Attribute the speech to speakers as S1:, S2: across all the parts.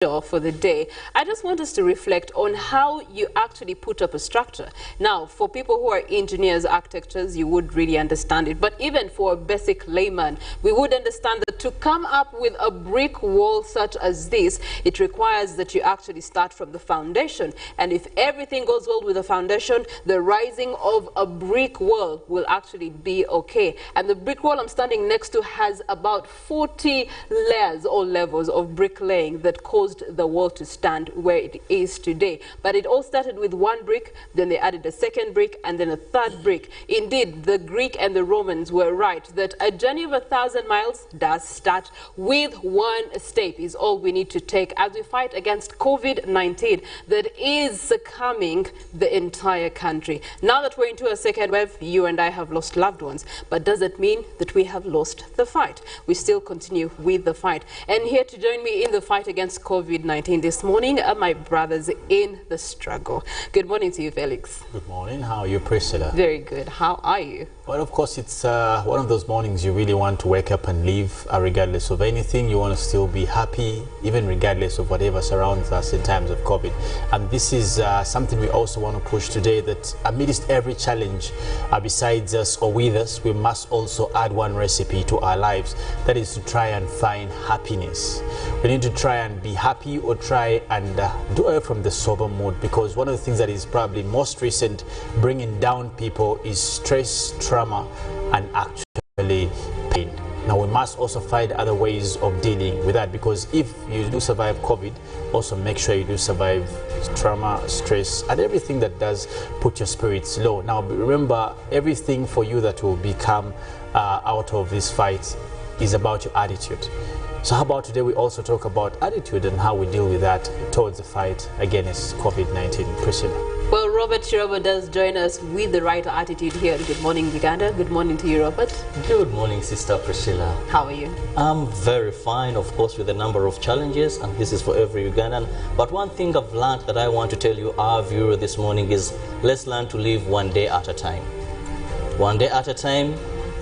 S1: show for the day, I just want us to reflect on how you actually put up a structure. Now, for people who are engineers, architects, you would really understand it. But even for a basic layman, we would understand that to come up with a brick wall such as this, it requires that you actually start from the foundation. And if everything goes well with the foundation, the rising of a brick wall will actually be okay. And the brick wall I'm standing next to has about 40 layers or levels of bricklaying that caused the wall to stand where it is today. But it all started with one brick, then they added a second brick, and then a third brick. Indeed, the Greek and the Romans were right that a journey of 1,000 miles does start with one step is all we need to take as we fight against COVID-19 that is succumbing the entire country. Now that we're into a second wave, you and I have lost loved ones, but does it mean that we have lost the fight? We still continue with the fight. And here to join me in the fight against COVID-19 this morning are my brothers in the struggle. Good morning to you, Felix.
S2: Good morning. How are you, Priscilla?
S1: Very good. How are you?
S2: Well, of course, it's one of those mornings you really want to wake up and live regardless of anything. You want to still be happy, even regardless of whatever surrounds us in times of COVID. And this is something we also want to push today, that amidst every challenge besides us or with us, we must also add one recipe to our lives. That is to try and find happiness. We need to try and be happy, or try and do away from the sober mood, because one of the things that is probably most recent bringing down people is stress, trauma, and actually pain. Now we must also find other ways of dealing with that, because if you do survive COVID, also make sure you do survive trauma, stress, and everything that does put your spirits low. Now remember, everything for you that will become out of this fight is about your attitude. So how about today we also talk about attitude and how we deal with that towards the fight against COVID-19. Priscilla.
S1: Well, Robert Kirabo does join us with the right attitude here. Good morning, Uganda. Good morning to you, Robert.
S3: Good morning, Sister Priscilla.
S1: How are you?
S3: I'm very fine, of course, with a number of challenges, and this is for every Ugandan. But one thing I've learned that I want to tell you, our viewer, this morning is let's learn to live one day at a time. One day at a time,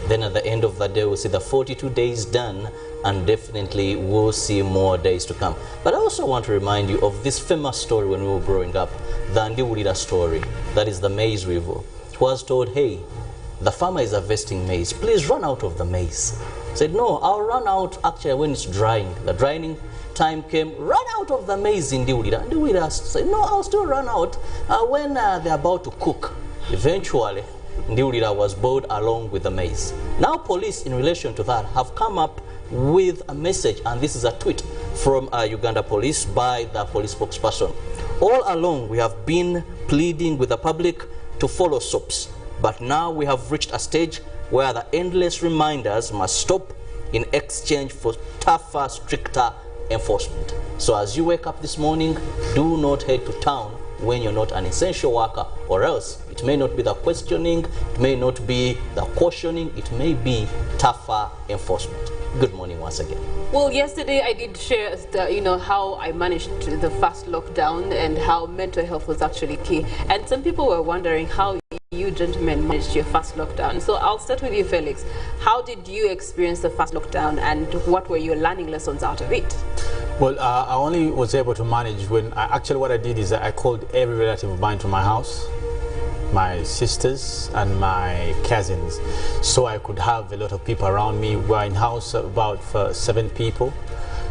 S3: then at the end of the day, we'll see the 42 days done, and definitely we'll see more days to come. But I also want to remind you of this famous story when we were growing up, the Nalwoga story, that is the Maize River. It was told, hey, the farmer is harvesting maize, please run out of the maize. Said, no, I'll run out actually when it's drying. The drying time came, run out of the maize in Nalwoga. Nalwoga said, no, I'll still run out when they're about to cook. Eventually, Nalwoga was boiled along with the maize. Now police, in relation to that, have come up with a message, and this is a tweet from Uganda Police by the police spokesperson. All along we have been pleading with the public to follow SOPs, but now we have reached a stage where the endless reminders must stop in exchange for tougher, stricter enforcement. So as you wake up this morning, do not head to town when you're not an essential worker, or else it may not be the questioning, it may not be the cautioning, it may be tougher enforcement. Good morning once again.
S1: Well, yesterday I did share how I managed the first lockdown and how mental health was actually key. And some people were wondering how you gentlemen managed your first lockdown. So I'll start with you, Felix. How did you experience the first lockdown, and what were your learning lessons out of it?
S2: Well, I only was able to manage when what I did is I called every relative of mine to my house, my sisters and my cousins, so I could have a lot of people around me. We were in house about 7 people,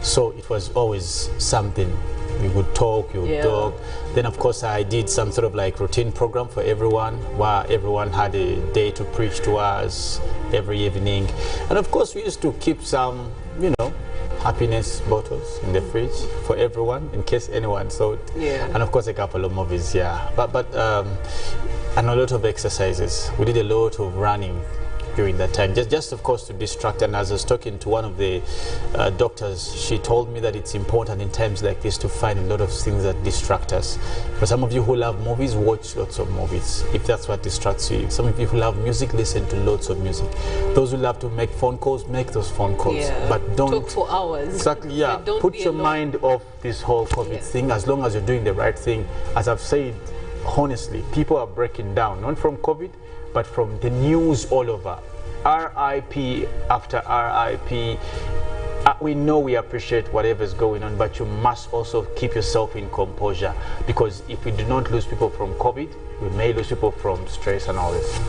S2: so it was always something. We would talk, you would talk. Then of course I did some sort of like routine program for everyone, where everyone had a day to preach to us every evening. And of course we used to keep some, happiness bottles in the fridge for everyone in case anyone saw it. And of course a couple of movies, and a lot of exercises. We did a lot of running during that time, just of course to distract. And as I was talking to one of the doctors, she told me that it's important in times like this to find a lot of things that distract us. For some of you who love movies, watch lots of movies if that's what distracts you. Some of you who love music, listen to lots of music. Those who love to make phone calls, make those phone calls, but don't
S1: talk for hours.
S2: Exactly, put your mind off this whole COVID thing, as long as you're doing the right thing. As I've said, honestly, people are breaking down, not from COVID, but from the news all over. RIP after RIP. we know we appreciate whatever's going on, but you must also keep yourself in composure, because if we do not lose people from COVID, we may lose people from stress and all this.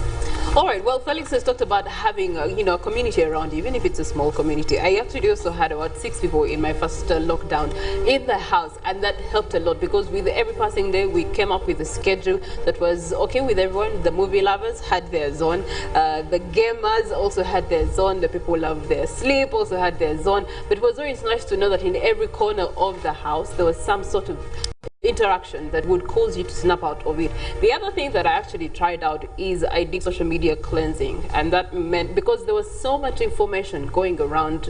S1: All right, well, Felix has talked about having a community around, even if it's a small community. I actually also had about 6 people in my first lockdown in the house, and that helped a lot, because with every passing day we came up with a schedule that was okay with everyone. The movie lovers had their zone, the gamers also had their zone, the people who love their sleep also had their zone, but it was always nice to know that in every corner of the house there was some sort of interaction that would cause you to snap out of it. The other thing that I actually tried out is I did social media cleansing, and that meant, because there was so much information going around,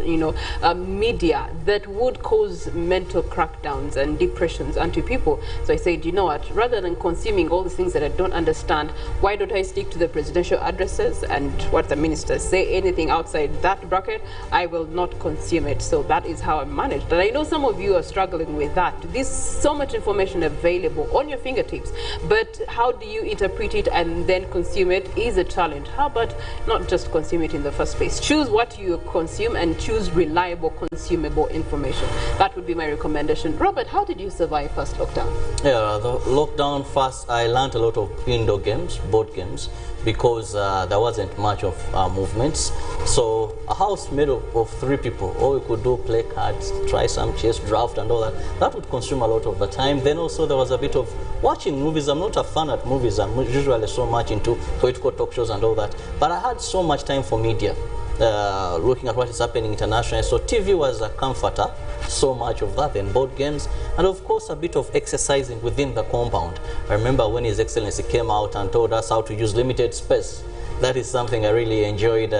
S1: media, that would cause mental crackdowns and depressions onto people. So I said, you know what, rather than consuming all the things that I don't understand, why don't I stick to the presidential addresses and what the ministers say? Anything outside that bracket, I will not consume it. So that is how I managed. And I know some of you are struggling with that. There's so much information available on your fingertips, but how do you interpret it and then consume it is a challenge. How about not just consume it in the first place? Choose what you consume and choose reliable, consumable information. That would be my recommendation. Robert, how did you survive first lockdown?
S3: Yeah, the lockdown first, I learned a lot of indoor games, board games, because there wasn't much of movements. So a house made of 3 people, all we could do, play cards, try some chess, draft and all that. That would consume a lot of the time. Then also there was a bit of watching movies. I'm not a fan at movies. I'm usually so much into political talk shows and all that. But I had so much time for media, looking at what is happening internationally. So TV was a comforter, so much of that, and board games, and of course a bit of exercising within the compound. I remember when His Excellency came out and told us how to use limited space. That is something I really enjoyed,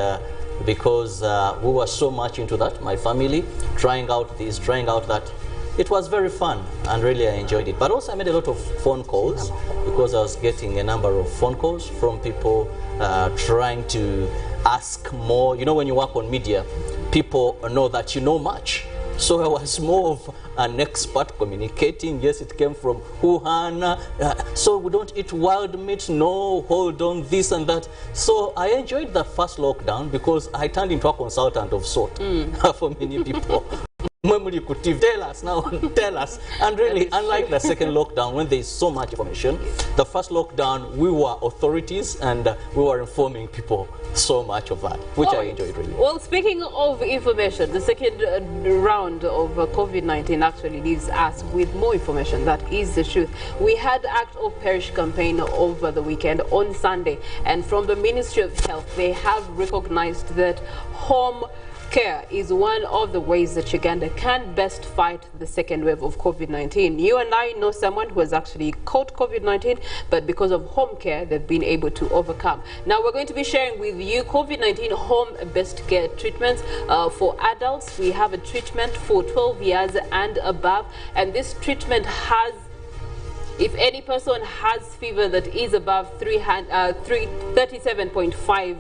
S3: because we were so much into that, my family, trying out this, trying out that. It was very fun, and really I enjoyed it. But also I made a lot of phone calls, because I was getting a number of phone calls from people trying to ask more. You know, when you work on media, people know that you know much. So I was more of an expert communicating. Yes, it came from Wuhan. So we don't eat wild meat. No, hold on, this and that. So I enjoyed the first lockdown, because I turned into a consultant of sort for many people. Tell us now, tell us. And really, unlike the second lockdown, when there is so much information, the first lockdown, we were authorities and we were informing people so much of that, which I enjoyed really.
S1: Well, speaking of information, the second round of COVID-19 actually leaves us with more information. That is the truth. We had Act of Parish campaign over the weekend on Sunday, and from the Ministry of Health, they have recognized that home care is one of the ways that Uganda can best fight the second wave of COVID-19. You and I know someone who has actually caught COVID-19, but because of home care, they've been able to overcome. Now, we're going to be sharing with you COVID-19 home-based care treatments for adults. We have a treatment for 12 years and above, and this treatment has, if any person has fever that is above 37.5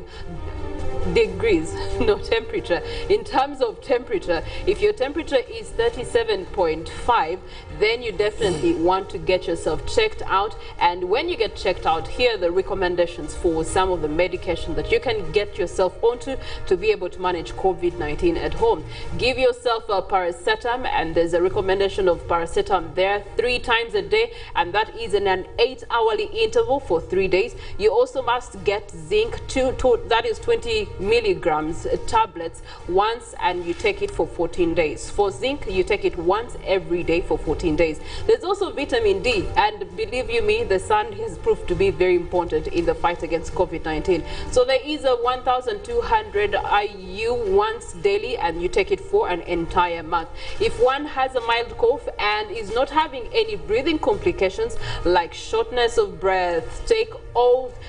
S1: degrees, no temperature. In terms of temperature, if your temperature is 37.5, then you definitely want to get yourself checked out. And when you get checked out, here are the recommendations for some of the medication that you can get yourself onto to be able to manage COVID-19 at home. Give yourself a paracetamol, and there's a recommendation of paracetamol there 3 times a day, and that is in an 8-hourly interval for 3 days. You also must get zinc, that is 20 milligrams tablets once, and you take it for 14 days. For zinc, you take it once every day for 14 days. There's also vitamin D, and believe you me, the sun has proved to be very important in the fight against COVID-19. So there is a 1,200 IU once daily, and you take it for an entire month. If one has a mild cough and is not having any breathing complications like shortness of breath,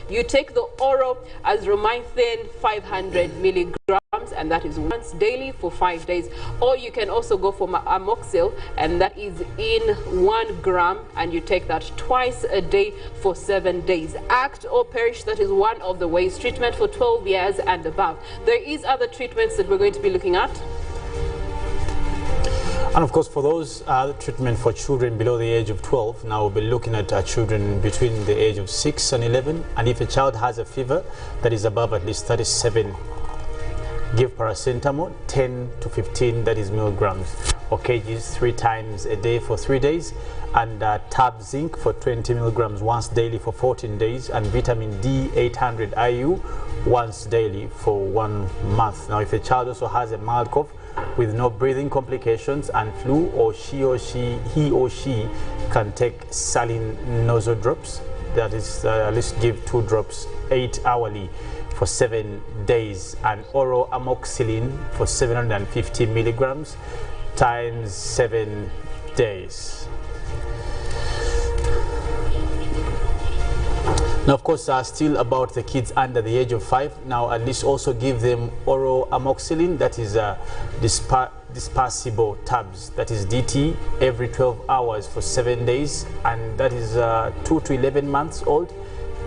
S1: you take the oral azithromycin 500 milligrams, and that is once daily for 5 days. Or you can also go for amoxil, and that is in 1 gram, and you take that twice a day for 7 days. Act or perish, that is one of the ways. Treatment for 12 years and above. There is other treatments that we're going to be looking at.
S2: And of course, for those treatment for children below the age of 12, now we'll be looking at children between the age of 6 and 11. And if a child has a fever that is above at least 37 Give paracetamol 10 to 15, that is milligrams or kgs, 3 times a day for 3 days, and tab zinc for 20 milligrams once daily for 14 days, and vitamin D 800 IU once daily for 1 month. Now, if a child also has a mild cough with no breathing complications and flu, he or she can take saline nasal drops, that is at least give 2 drops 8 hourly for 7 days, and oral amoxicillin for 750 milligrams times 7 days. Now, of course, still about the kids under the age of 5. Now, at least also give them oral amoxicillin, that is dispersible tabs, that is DT, every 12 hours for 7 days, and that is 2 to 11 months old.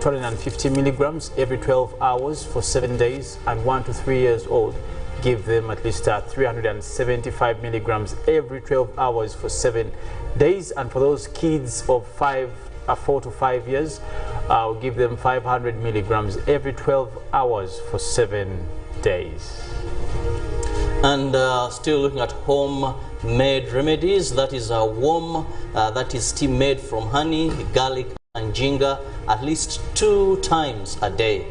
S2: 250 milligrams every 12 hours for 7 days, and 1 to 3 years old, give them at least 375 milligrams every 12 hours for 7 days. And for those kids of 4 to 5 years, I'll give them 500 milligrams every 12 hours for 7 days.
S3: And still looking at homemade remedies, that is a warm, that is tea made from honey, garlic and ginger, at least 2 times a day.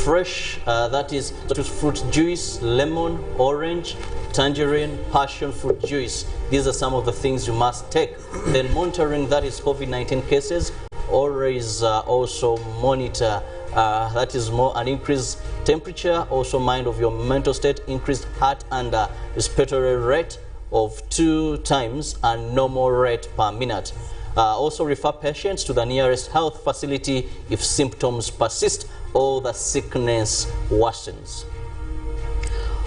S3: Fresh, that is fruit juice, lemon, orange, tangerine, passion fruit juice. These are some of the things you must take. Then monitoring, that is COVID-19 cases. Always also monitor, that is more an increased temperature, also mind of your mental state, increased heart and respiratory rate of 2 times and normal rate per minute. Also refer patients to the nearest health facility if symptoms persist or the sickness worsens.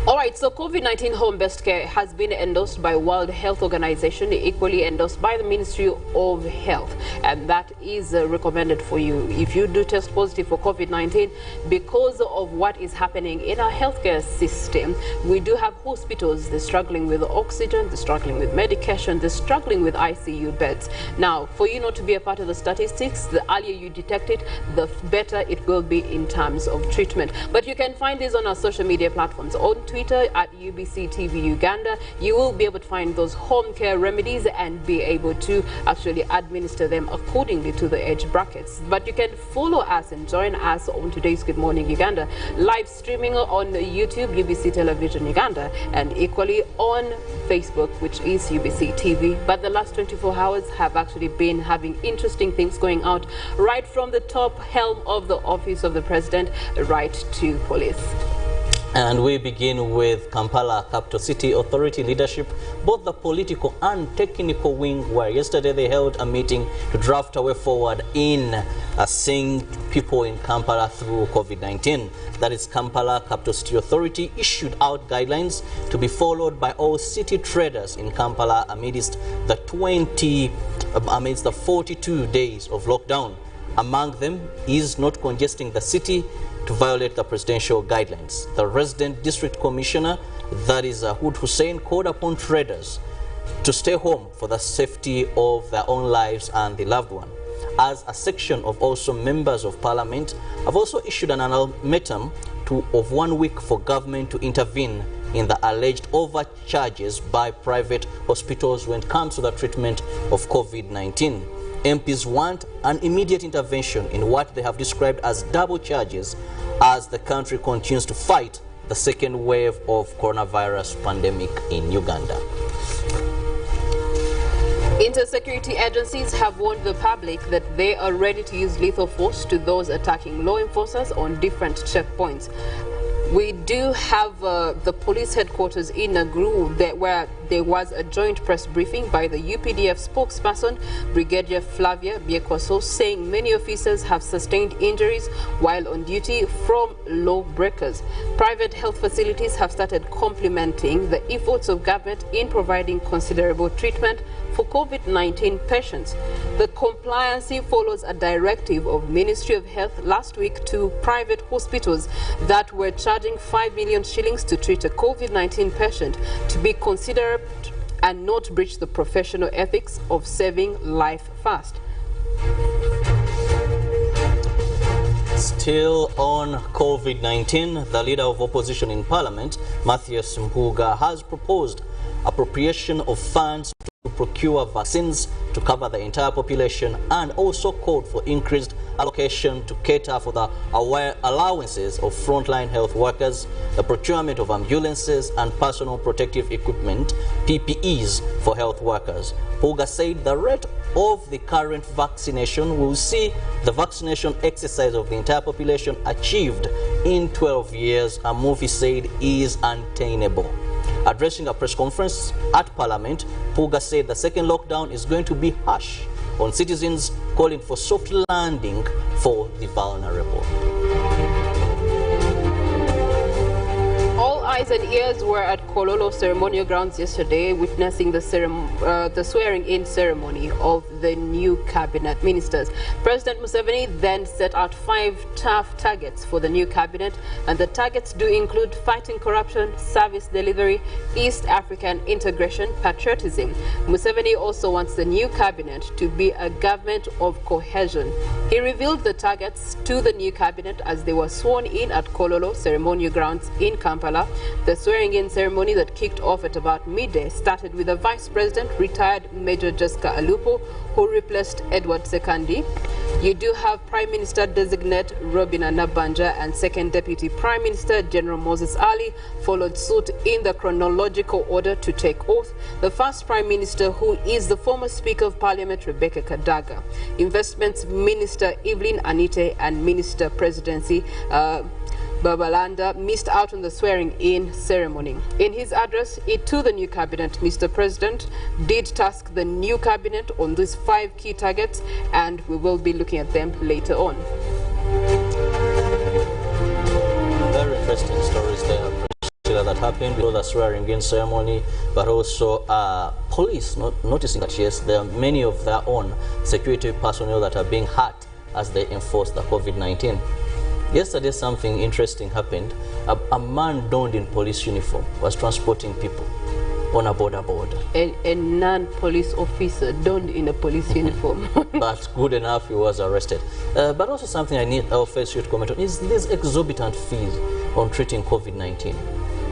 S1: All right, so COVID-19 home-based care has been endorsed by World Health Organization, equally endorsed by the Ministry of Health, and that is recommended for you if you do test positive for COVID-19 because of what is happening in our healthcare system. We do have hospitals, they're struggling with oxygen, they're struggling with medication, they're struggling with ICU beds. Now, for you not to be a part of the statistics, the earlier you detect it, the better it will be in terms of treatment. But you can find this on our social media platforms. On Twitter at UBC TV Uganda, you will be able to find those home care remedies and be able to actually administer them accordingly to the age brackets. But you can follow us and join us on today's Good Morning Uganda, live streaming on YouTube, UBC Television Uganda, and equally on Facebook, which is UBC TV. But the last 24 hours have actually been having interesting things going out, right from the top helm of the office of the president right to police.
S3: And we begin with Kampala Capital City Authority leadership. Both the political and technical wing were yesterday they held a meeting to draft a way forward in seeing people in Kampala through COVID-19. That is, Kampala Capital City Authority issued out guidelines to be followed by all city traders in Kampala amidst the 42 days of lockdown. Among them is not congesting the city to violate the presidential guidelines. The resident district commissioner, that is Hood Hussein, called upon traders to stay home for the safety of their own lives and the loved one. As a section of also members of parliament have also issued an ultimatum of 1 week for government to intervene in the alleged overcharges by private hospitals when it comes to the treatment of COVID-19. MPs want an immediate intervention in what they have described as double charges as the country continues to fight the second wave of coronavirus pandemic in Uganda.
S1: Inter-security agencies have warned the public that they are ready to use lethal force to those attacking law enforcers on different checkpoints. We do have the police headquarters in Naguru where there was a joint press briefing by the UPDF spokesperson, Brigadier Flavia Biekwaso, saying many officers have sustained injuries while on duty from lawbreakers. Private health facilities have started complementing the efforts of government in providing considerable treatment for COVID-19 patients. The compliancy follows a directive of Ministry of Health last week to private hospitals that were charging 5 million shillings to treat a COVID-19 patient to be considerate and not breach the professional ethics of saving life first.
S3: Still on COVID-19, the leader of opposition in Parliament, Felix Nkundaakakoni, has proposed appropriation of funds to procure vaccines to cover the entire population and also called for increased allocation to cater for the allowances of frontline health workers, the procurement of ambulances and personal protective equipment, PPEs, for health workers. Nkundaakakoni said the rate of the current vaccination will see the vaccination exercise of the entire population achieved in 12 years, a move he said is unattainable. Addressing a press conference at Parliament, Nkundaakakoni said the second lockdown is going to be harsh on citizens, calling for soft landing for the vulnerable.
S1: All eyes and ears were at Kololo ceremonial grounds yesterday, witnessing the swearing-in ceremony of the new cabinet ministers. President Museveni then set out 5 tough targets for the new cabinet, and the targets do include fighting corruption, service delivery, East African integration, patriotism. Museveni also wants the new cabinet to be a government of cohesion. He revealed the targets to the new cabinet as they were sworn in at Kololo ceremonial grounds in Kampala. The swearing-in ceremony that kicked off at about midday started with the Vice President, retired Major Jessica Alupo, who replaced Edward Sekandi. You do have Prime Minister-designate Robina Nabanja and Second Deputy Prime Minister General Moses Ali followed suit in the chronological order to take oath. The first Prime Minister, who is the former Speaker of Parliament Rebecca Kadaga, Investments Minister Evelyn Anite and Minister Presidency Babalanda missed out on the swearing-in ceremony. In his address to the new cabinet, Mr. President did task the new cabinet on these 5 key targets, and we will be looking at them later on.
S3: Very interesting stories there, Priscilla, that happened before the swearing-in ceremony, but also police noticing that, yes, there are many of their own security personnel that are being hurt as they enforce the COVID-19. Yesterday, something interesting happened. A man donned in police uniform was transporting people on a border.
S1: A non-police officer donned in a police uniform.
S3: But good enough, he was arrested. But also something I need our face to comment on is these exorbitant fees on treating COVID-19.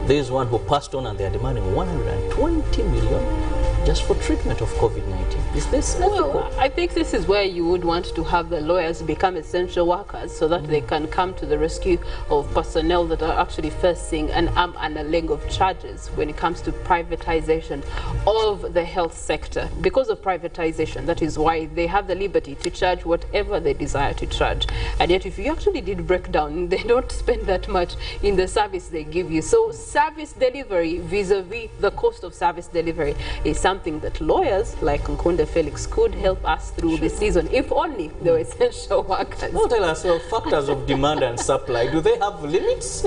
S3: There is one who passed on and they are demanding 120 million just for treatment of COVID-19. Is this ethical?
S1: Well, I think this is where you would want to have the lawyers become essential workers so that they can come to the rescue of personnel that are actually facing an arm and a leg of charges when it comes to privatization of the health sector. Because of privatization, that is why they have the liberty to charge whatever they desire to charge. And yet, if you actually did break down, they don't spend that much in the service they give you. So service delivery vis-a-vis the cost of service delivery is something that lawyers like Nkundaakakoni Felix could help us through the season, if only they were essential workers.
S3: Now tell us, factors of demand and supply, do they have limits?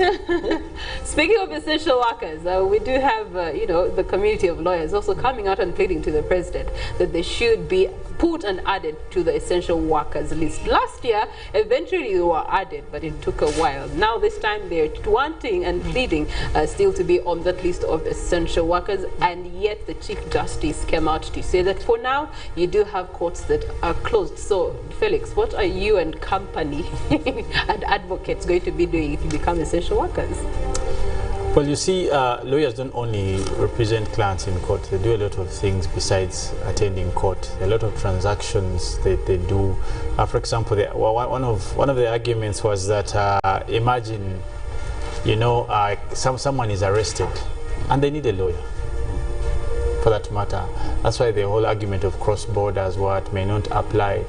S1: Speaking of essential workers, we do have, the community of lawyers also coming out and pleading to the president that they should be put and added to the essential workers list. Last year, eventually they were added, but it took a while. Now this time they're wanting and pleading still to be on that list of essential workers, and yet the Chief Justice came out to say that for now you do have courts that are closed. So Felix, what are you and company and advocates going to be doing to become essential workers?
S2: Well, you see, lawyers don't only represent clients in court. They do a lot of things besides attending court. A lot of transactions they do. For example, one of the arguments was that imagine, someone is arrested and they need a lawyer. For that matter, that's why the whole argument of cross borders may not apply.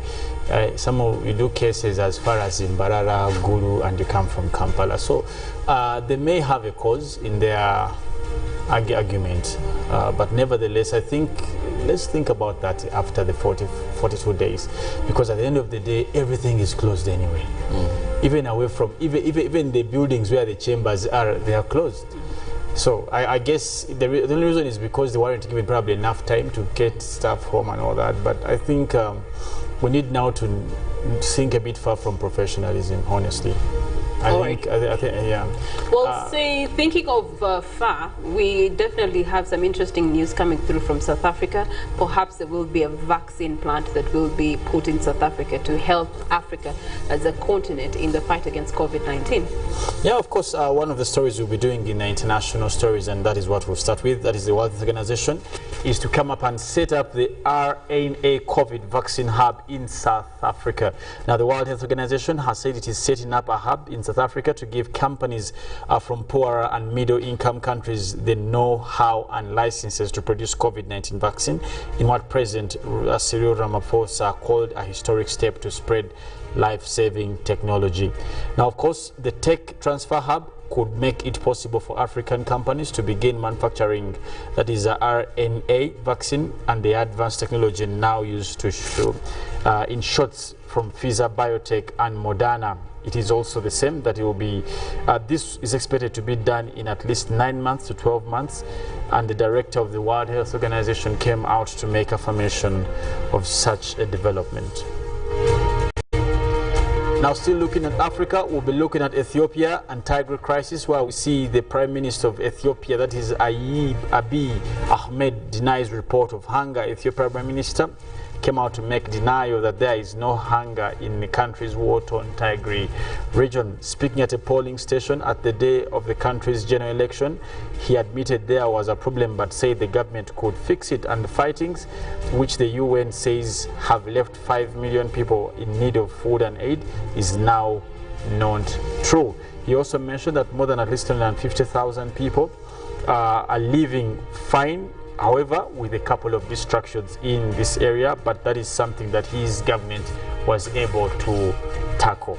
S2: You do cases as far as Mbarara, Gulu, and you come from Kampala. So they may have a cause in their argument, but nevertheless, I think let's think about that after the 42 days, because at the end of the day, everything is closed anyway. Even away from even the buildings where the chambers are, they are closed. So I guess the only reason is because they weren't given probably enough time to get staff home and all that. But I think we need now to think a bit far from professionalism, honestly. I think, yeah.
S1: Well, thinking of far, we definitely have some interesting news coming through from South Africa. Perhaps there will be a vaccine plant that will be put in South Africa to help Africa as a continent in the fight against COVID-19.
S2: Yeah, of course, one of the stories we'll be doing in the international stories, and that is what we'll start with, that is the World Health Organization, is to come up and set up the RNA COVID vaccine hub in South Africa. Now, the World Health Organization has said it is setting up a hub in South Africa to give companies from poorer and middle-income countries the know-how and licenses to produce COVID-19 vaccine in what President Cyril Ramaphosa called a historic step to spread life-saving technology. Now, of course, the tech transfer hub could make it possible for African companies to begin manufacturing, that is, RNA vaccine and the advanced technology now used to show in shots from Pfizer Biotech and Moderna. It is also the same that it will be, this is expected to be done in at least 9 months to 12 months, and the director of the World Health Organization came out to make affirmation of such a development. Now, still looking at Africa, we'll be looking at Ethiopia and Tigray crisis, where we see the Prime Minister of Ethiopia, that is Abiy Ahmed, denies report of hunger. Ethiopia Prime Minister came out to make denial that there is no hunger in the country's war-torn Tigray region. Speaking at a polling station at the day of the country's general election, he admitted there was a problem but said the government could fix it, and the fightings, which the UN says have left 5 million people in need of food and aid, is now not true. He also mentioned that more than at least 150,000 people are living fine, however, with a couple of distractions in this area, but that is something that his government was able to tackle.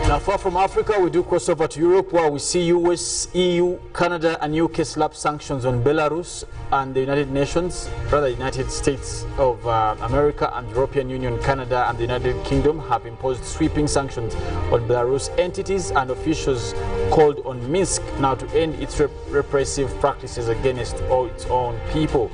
S2: Now, far from Africa, we do cross over to Europe, where we see US, EU, Canada and UK slap sanctions on Belarus, and the United States of America and the European Union, Canada and the United Kingdom have imposed sweeping sanctions on Belarus entities and officials, called on Minsk now to end its repressive practices against all its own people.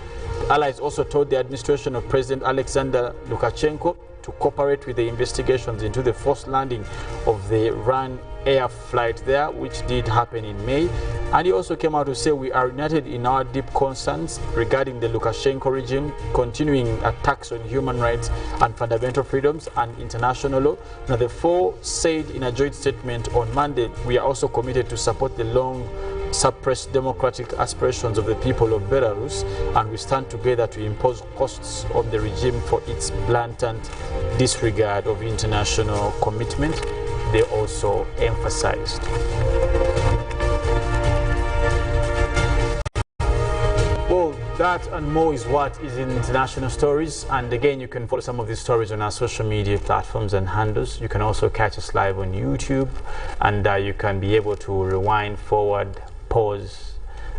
S2: The allies also told the administration of President Alexander Lukashenko to cooperate with the investigations into the forced landing of the RAN air flight there, which did happen in May. And he also came out to say, we are united in our deep concerns regarding the Lukashenko regime continuing attacks on human rights and fundamental freedoms and international law. Now, the four said in a joint statement on Monday, we are also committed to support the long suppressed democratic aspirations of the people of Belarus, and we stand together to impose costs on the regime for its blatant disregard of international commitment, they also emphasized. Well, that and more is what is in international stories, and again, you can follow some of these stories on our social media platforms and handles. You can also catch us live on YouTube, and you can be able to rewind, forward, pause,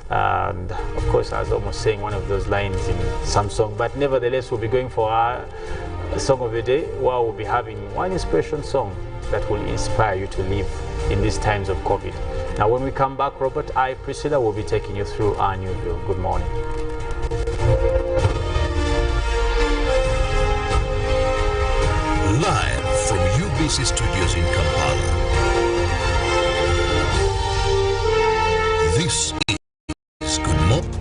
S2: and of course, I was almost saying one of those lines in some song, but nevertheless, we'll be going for our song of the day, where we'll be having one inspiration song that will inspire you to live in these times of COVID. Now, when we come back, Robert, Priscilla, will be taking you through our new bill. Good morning.
S4: Live from UBC Studios in Kampala, this is Good Morning.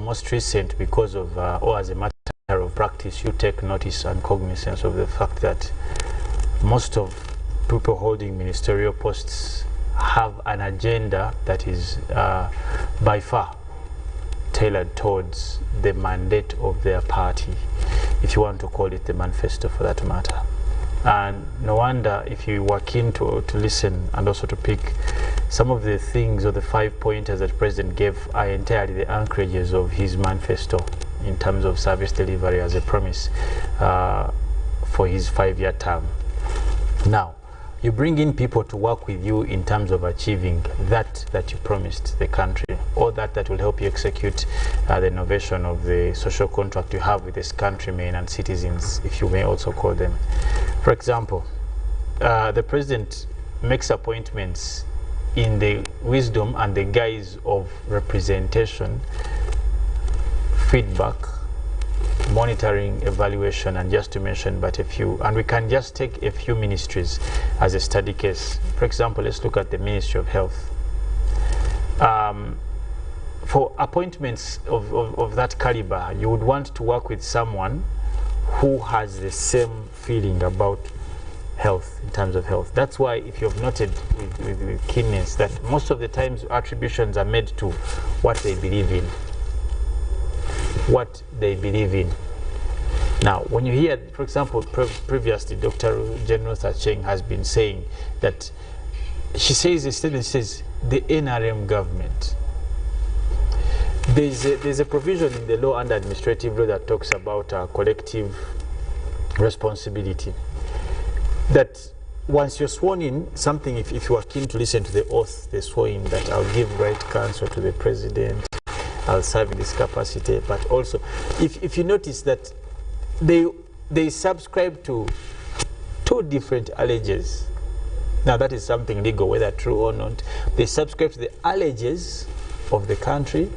S2: most recent because of, or as a matter of practice, you take notice and cognizance of the fact that most of people holding ministerial posts have an agenda that is by far tailored towards the mandate of their party, if you want to call it the manifesto for that matter. And no wonder, if you were keen to listen and also to pick some of the things or the 5 pointers that the President gave are entirely the anchorages of his manifesto in terms of service delivery as a promise for his 5-year term. Now, you bring in people to work with you in terms of achieving that you promised the country, or that will help you execute the innovation of the social contract you have with this countrymen and citizens, if you may also call them. For example, the President makes appointments in the wisdom and the guise of representation, feedback, monitoring, evaluation, and just to mention but a few. And we can just take a few ministries as a study case. For example, let's look at the Ministry of Health. For appointments of that caliber, you would want to work with someone who has the same feeling about health, in terms of health. That's why, if you've noted with keenness, that most of the times attributions are made to what they believe in. What they believe in. Now, when you hear, for example, previously Dr. General Sacheng has been saying that, she says, the statement says, the NRM government. There's a provision in the law under administrative law that talks about collective responsibility. That once you're sworn in, something, if you are keen to listen to the oath, they swore in that I'll give right counsel to the President, I'll serve in this capacity, but also, if you notice that they subscribe to 2 different alleges. Now that is something legal, whether true or not. They subscribe to the alleges of the country.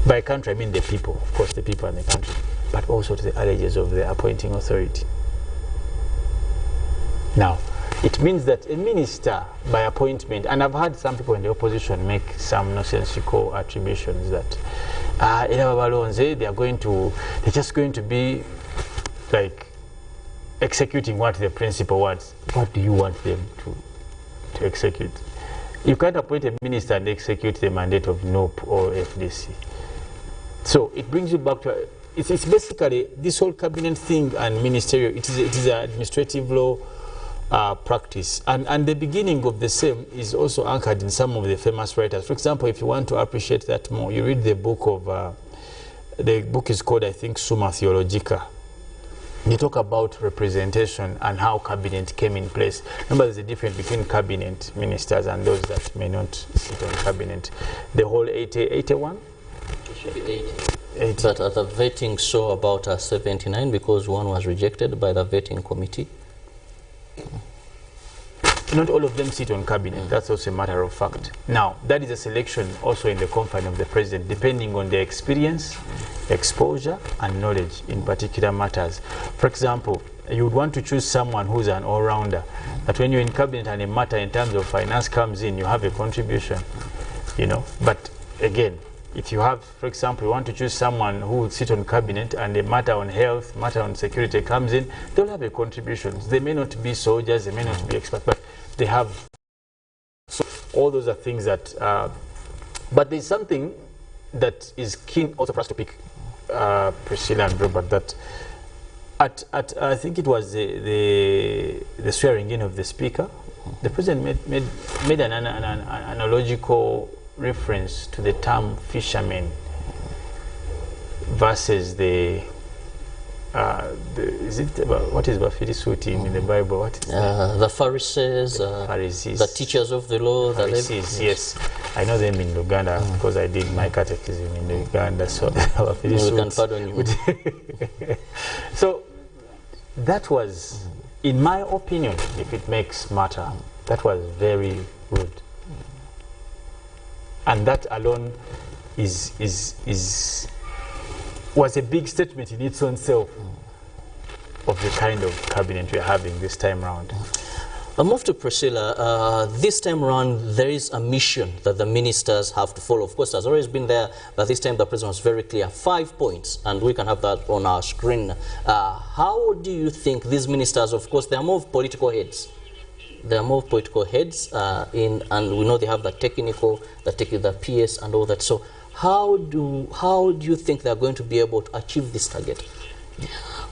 S2: By country, I mean the people, of course, the people and the country, but also to the alleges of the appointing authority. Now, it means that a minister by appointment, and I've had some people in the opposition make some nonsensical attributions that they're just going to be like executing what the principal wants. What do you want them to execute? You can't appoint a minister and execute the mandate of NOP or FDC. So it brings you back to it's basically this whole cabinet thing and ministerial. It is an administrative law practice, and the beginning of the same is also anchored in some of the famous writers. For example, if you want to appreciate that more, you read the book of the book is called, I think, Summa Theologica. They talk about representation and how cabinet came in place. Remember, there's a difference between cabinet ministers and those that may not sit on cabinet. The whole 81?
S3: It should be 80. But at the vetting saw about 79 because one was rejected by the vetting committee.
S2: Not all of them sit on cabinet. That's also a matter of fact. Now, that is a selection also in the confine of the President, depending on their experience, exposure, and knowledge in particular matters. For example, you would want to choose someone who's an all-rounder, that when you're in cabinet and a matter in terms of finance comes in, you have a contribution, you know. But again, if you have, for example, you want to choose someone who will sit on cabinet and a matter on health, matter on security comes in, they'll have a contribution. They may not be soldiers, they may not be experts, but they have. So all those are things that, but there's something that is keen also for us to pick, Priscilla and Robert, that at I think it was the swearing in of the speaker, the President made an analogical reference to the term fishermen versus the is it about, what is Bafirisuti in the Bible? What is
S3: the Pharisees, the teachers of the law, the
S2: Pharisees, yes. I know them in Uganda because I did my catechism in Uganda, so
S3: we can pardon you.
S2: So that was, in my opinion, if it makes matter, that was very rude. And that alone was a big statement in its own self of the kind of cabinet we're having this time round.
S3: I'll move to Priscilla. This time around, there is a mission that the ministers have to follow. Of course, it has always been there, but this time the president was very clear. 5 points, and we can have that on our screen. How do you think these ministers, of course, they are more political heads. They are more political heads, and we know they have the technical, the PS and all that. So how do you think they are going to be able to achieve this target?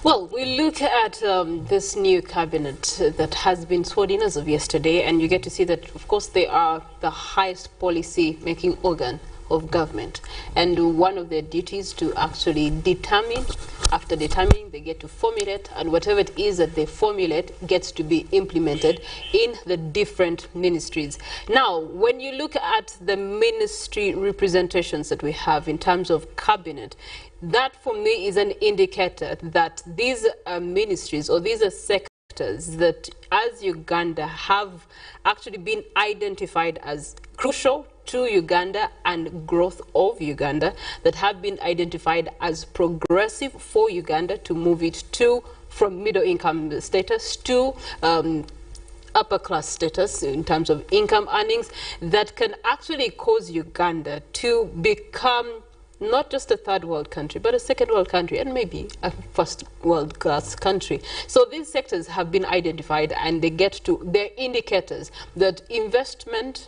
S1: Well, we look at this new cabinet that has been sworn in as of yesterday, and you get to see that, of course, they are the highest policy-making organ of government. And one of their duties to actually determine, after determining, they get to formulate, and whatever it is that they formulate gets to be implemented in the different ministries. Now, when you look at the ministry representations that we have in terms of cabinet, that for me is an indicator that these ministries, or these are sectors that as Uganda have actually been identified as crucial to Uganda and growth of Uganda, that have been identified as progressive for Uganda to move it to from middle income status to upper class status in terms of income earnings, that can actually cause Uganda to become not just a third world country, but a second world country, and maybe a first world class country. So these sectors have been identified, and they get to their indicators that investment,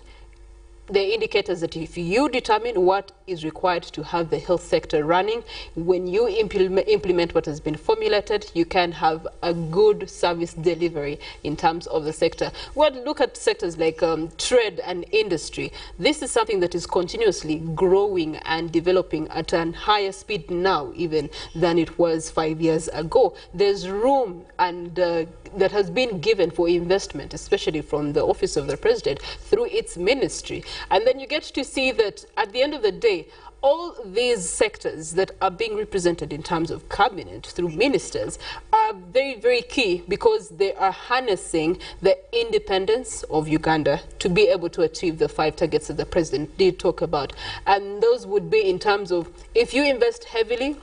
S1: the indicators that if you determine what is required to have the health sector running, when you implement what has been formulated, you can have a good service delivery in terms of the sector. Well, look at sectors like trade and industry. This is something that is continuously growing and developing at a higher speed now even than it was 5 years ago. There's room and that has been given for investment, especially from the office of the president through its ministry. And then you get to see that at the end of the day, all these sectors that are being represented in terms of cabinet through ministers are very, very key, because they are harnessing the independence of Uganda to be able to achieve the 5 targets that the president did talk about. And those would be in terms of, if you invest heavily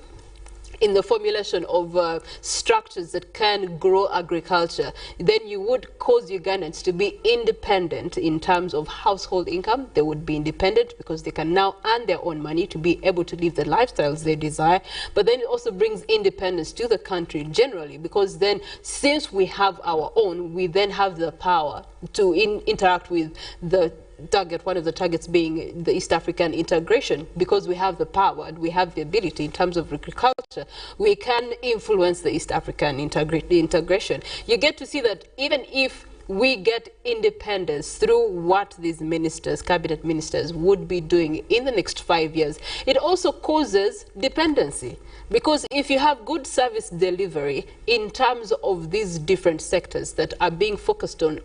S1: in the formulation of structures that can grow agriculture, then you would cause Ugandans to be independent in terms of household income. They would be independent because they can now earn their own money to be able to live the lifestyles they desire. But then it also brings independence to the country generally, because then since we have our own, we then have the power to interact with the target, one of the targets being the East African integration. Because we have the power and we have the ability in terms of agriculture, we can influence the East African integration. You get to see that even if we get independence through what these ministers, cabinet ministers, would be doing in the next 5 years, it also causes dependency. Because if you have good service delivery in terms of these different sectors that are being focused on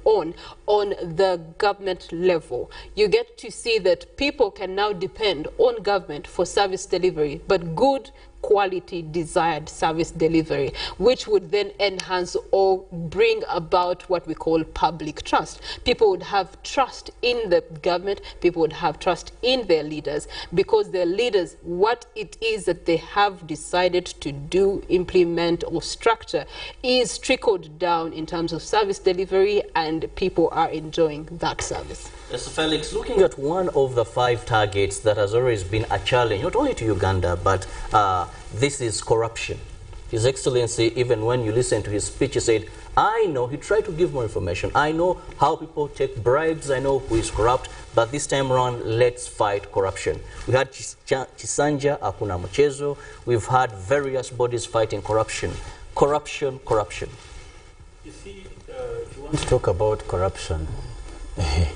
S1: the government level, you get to see that people can now depend on government for service delivery, but good quality desired service delivery, which would then enhance or bring about what we call public trust. People would have trust in the government, people would have trust in their leaders, because their leaders, what it is that they have decided to do, implement or structure is trickled down in terms of service delivery, and people are enjoying that service.
S3: Yes, Felix, looking at one of the 5 targets that has always been a challenge, not only to Uganda, but this is corruption. His Excellency, even when you listen to his speech, he said, I know, he tried to give more information. I know how people take bribes, I know who is corrupt, but this time around, let's fight corruption. We had Chisanja, Hakuna Mchezo. We've had various bodies fighting corruption. Corruption, corruption.
S2: You see, if you want to talk about corruption,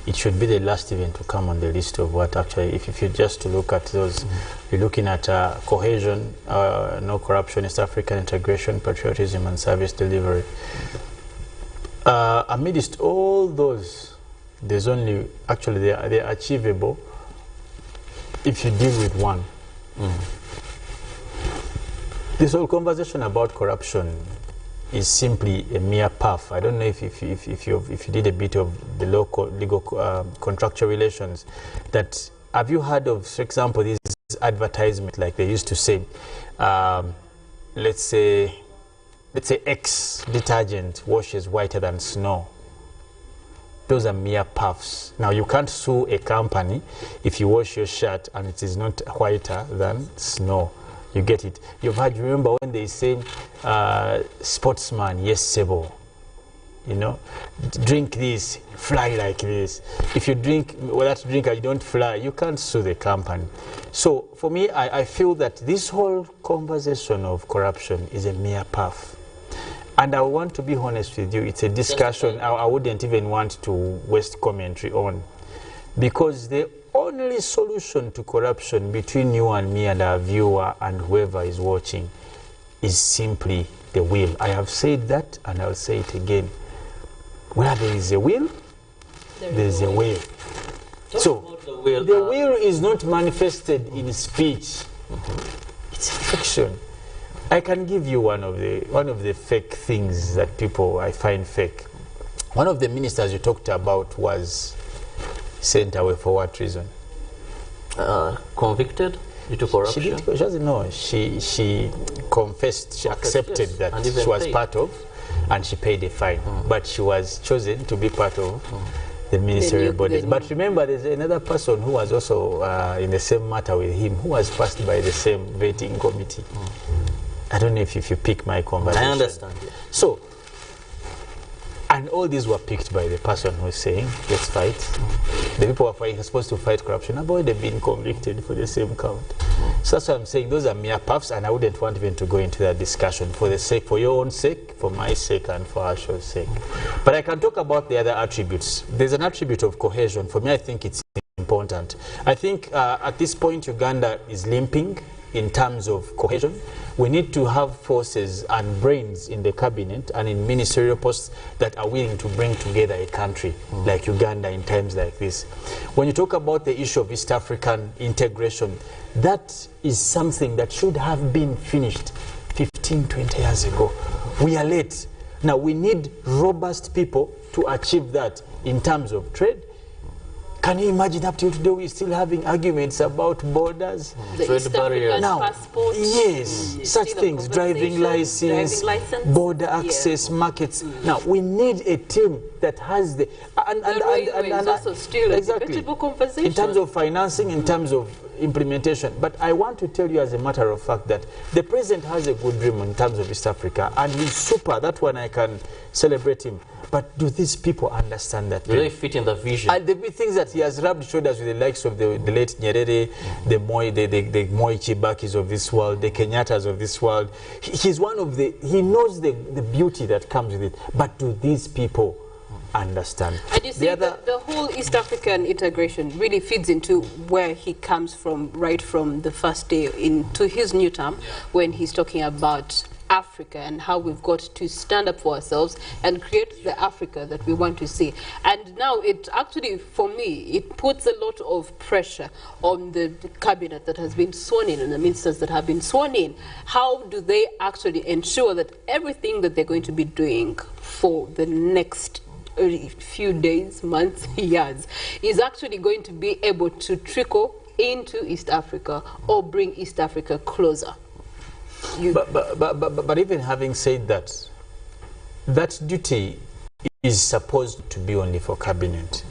S2: it should be the last event to come on the list of what actually, if you just to look at those, you're looking at cohesion, no corruption, East African integration, patriotism and service delivery. Amidst all those, there's only, actually they're achievable if you deal with one. This whole conversation about corruption is simply a mere puff. I don't know if you did a bit of the legal contractual relations. That have you heard of, for example, this advertisement, like they used to say, let's say X detergent washes whiter than snow. those are mere puffs. Now, you can't sue a company if you wash your shirt and it is not whiter than snow. You get it. You've heard, remember when they say, sportsman, yes, Sebo. You know, drink this, fly like this. If you drink that drink and you don't fly, you can't sue the company. So for me, I feel that this whole conversation of corruption is a mere puff. And I want to be honest with you, it's a discussion I wouldn't even want to waste commentary on. Because the only solution to corruption between you and me and our viewer and whoever is watching is simply the will. I have said that and I'll say it again. Where there is a will, there is a way. So the will is not manifested in speech. It's fiction. I can give you one of the fake things that people I find fake. One of the ministers you talked about was sent away for what reason?
S3: Convicted due to corruption.
S2: She doesn't know. She confessed. She accepted that she was part of. And she paid a fine, but she was chosen to be part of the ministerial bodies. But remember, there's another person who was also in the same matter with him, who was passed by the same vetting committee. I don't know if you pick my conversation.
S3: I understand.
S2: So, and all these were picked by the person who is saying, let's fight. The people who are supposed to fight corruption have already been convicted for the same count. So that's what I'm saying. Those are mere puffs, and I wouldn't want even to go into that discussion for your own sake, for my sake, and for Asho's sake. But I can talk about the other attributes. There's an attribute of cohesion. For me, I think it's important. I think at this point, Uganda is limping in terms of cohesion. We need to have forces and brains in the cabinet and in ministerial posts that are willing to bring together a country like Uganda in times like this. When you talk about the issue of East African integration, that is something that should have been finished 15, 20 years ago. We are late. Now we need robust people to achieve that in terms of trade. Can you imagine up till today we're still having arguments about borders?
S1: The East African passport.
S2: Yes, such things, driving license, border access, markets. Now, we need a team that has the...
S1: And also still a debatable conversation.
S2: In terms of financing, in terms of implementation. But I want to tell you as a matter of fact that the president has a good dream in terms of East Africa, and he's super. That one I can celebrate him. But do these people understand that?
S3: Do they fit in the vision?
S2: And the big things that he has rubbed shoulders with the likes of the late Nyerere, the Moi Chibakis of this world, the Kenyattas of this world. He's one of the... He knows the beauty that comes with it. But do these people understand?
S1: And you see, the whole East African integration really feeds into where he comes from, right from the first day into his new term, when he's talking about Africa and how we've got to stand up for ourselves and create the Africa that we want to see. And now it actually, for me, it puts a lot of pressure on the cabinet that has been sworn in and the ministers that have been sworn in. How do they actually ensure that everything that they're going to be doing for the next few days, months, years is actually going to be able to trickle into East Africa or bring East Africa closer?
S2: But even having said that, that duty is supposed to be only for cabinet.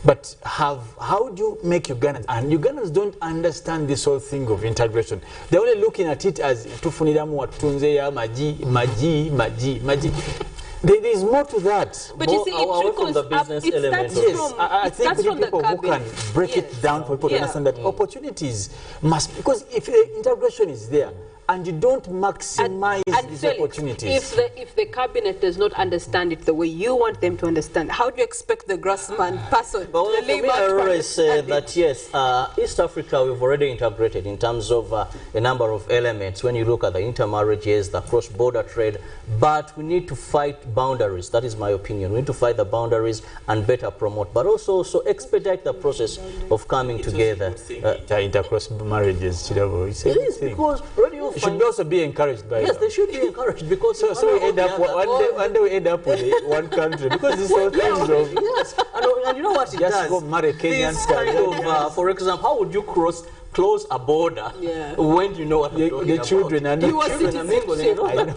S2: But how do you make Ugandans? And Ugandans don't understand this whole thing of integration. They're only looking at it as tufuniramu watunzeya maji. There is more to that.
S1: But you see, it trickles
S3: the business
S1: up.
S3: element.
S2: Yes, I think we need people who can break it down for people to understand that opportunities must, because if integration is there, and you don't maximize these
S1: Felix,
S2: opportunities.
S1: If the cabinet does not understand it the way you want them to understand, how do you expect the grassman person
S3: Well,
S1: to
S3: for me, I always say that yes, East Africa we've already integrated in terms of a number of elements. When you look at the intermarriages, the cross-border trade, but we need to fight boundaries. That is my opinion. We need to fight the boundaries and better promote, but also expedite the process of coming together.
S2: Intercross marriages, Kirabo.
S3: It is because radio
S2: should also be encouraged by
S3: yes, they should be encouraged because
S2: so we end up one day we end up with one country because this whole things of
S3: yes, and you know what it
S2: just
S3: does.
S2: Go marry Kenyans,
S3: this kind of, for example, how would you close a border when you know what
S2: the children and
S1: you are
S3: children are mingling, you know?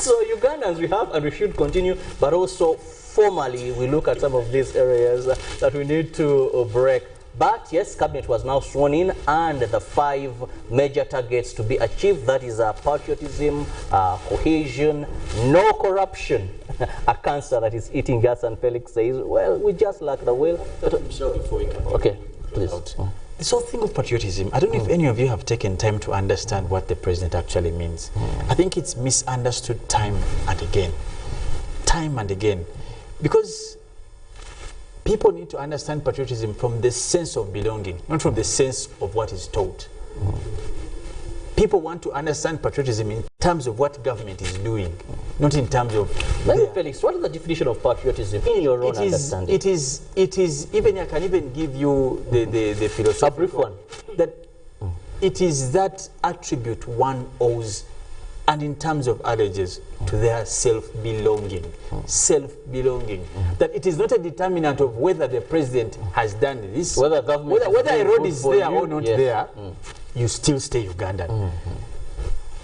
S3: So Ugandans, we have and we should continue, but also formally we look at some of these areas that we need to break. But yes, cabinet was now sworn in, and the 5 major targets to be achieved, that is patriotism, cohesion, no corruption, a cancer that is eating us. And Felix says, well, we just lack the will.
S2: So before we come on,
S3: okay, please.
S2: This whole thing of patriotism, I don't know if any of you have taken time to understand what the president actually means. I think it's misunderstood time and again. Time and again. Because people need to understand patriotism from the sense of belonging, not from the sense of what is taught. People want to understand patriotism in terms of what government is doing, not in terms of...
S3: Felix, what is the definition of patriotism in your own understanding?
S2: It is, even I can even give you the philosophy.
S3: A brief one.
S2: That it is that attribute one owes, and in terms of others, to their self-belonging. Self-belonging. That it is not a determinant of whether the president has done this, whether a road is there or not there, you still stay Ugandan.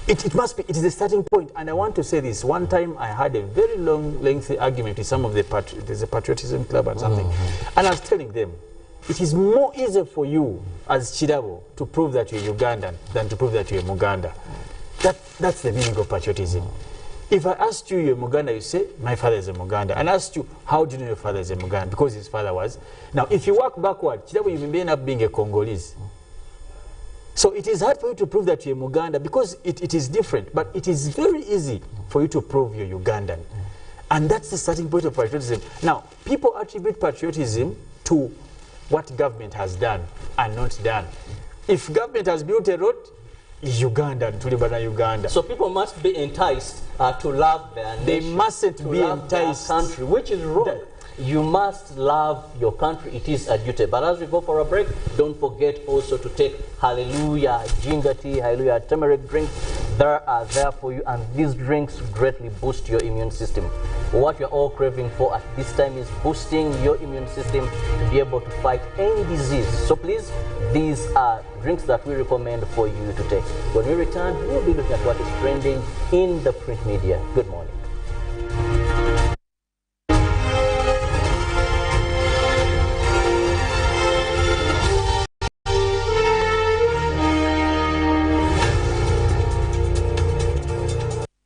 S2: It must be, it is the starting point. And I want to say this. One time I had a very long, lengthy argument with some of there's a patriotism club or something. And I was telling them, it is more easy for you as Kirabo to prove that you're Ugandan than to prove that you're Muganda. That's the meaning of patriotism. If I asked you you're Muganda, you say, my father is a Muganda. And I asked you, how do you know your father is a Muganda? Because his father was. Now, if you work backward, Kirabo, you may end up being a Congolese. So it is hard for you to prove that you're Muganda because it is different. But it is very easy for you to prove you're Ugandan. And that's the starting point of patriotism. Now, people attribute patriotism to what government has done and not done. If government has built a road, Ugandan, to live in Uganda.
S3: So people must be enticed to love their nation.
S2: They mustn't be enticed.
S3: Their country, which is wrong. You must love your country. It is a duty. But as we go for a break, don't forget also to take Hallelujah Ginger tea, Hallelujah turmeric drink. They are there for you, and these drinks greatly boost your immune system. What you're all craving for at this time is boosting your immune system to be able to fight any disease. So please, these are drinks that we recommend for you to take. When we return, we'll be looking at what is trending in the print media. Good morning.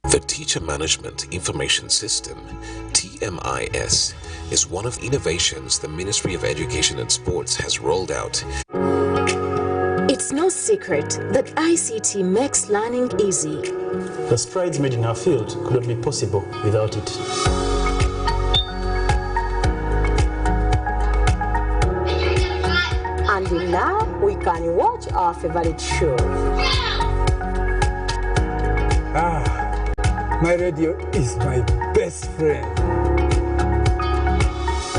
S5: The Teacher Management Information System, TMIS, is one of innovations the Ministry of Education and Sports has rolled out.
S6: It's no secret that ICT makes learning easy.
S7: The strides made in our field could not be possible without it.
S8: And now we can watch our favorite show.
S9: My radio is my best friend.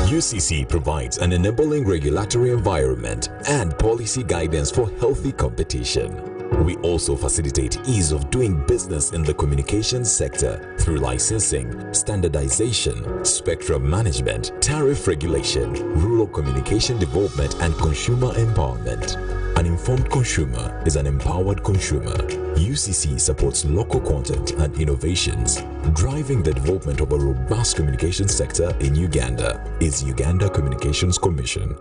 S10: UCC provides an enabling regulatory environment and policy guidance for healthy competition. We also facilitate ease of doing business in the communications sector through licensing, standardization, spectrum management, tariff regulation, rural communication development, and consumer empowerment. An informed consumer is an empowered consumer. UCC supports local content and innovations. Driving the development of a robust communication sector in Uganda is Uganda Communications Commission.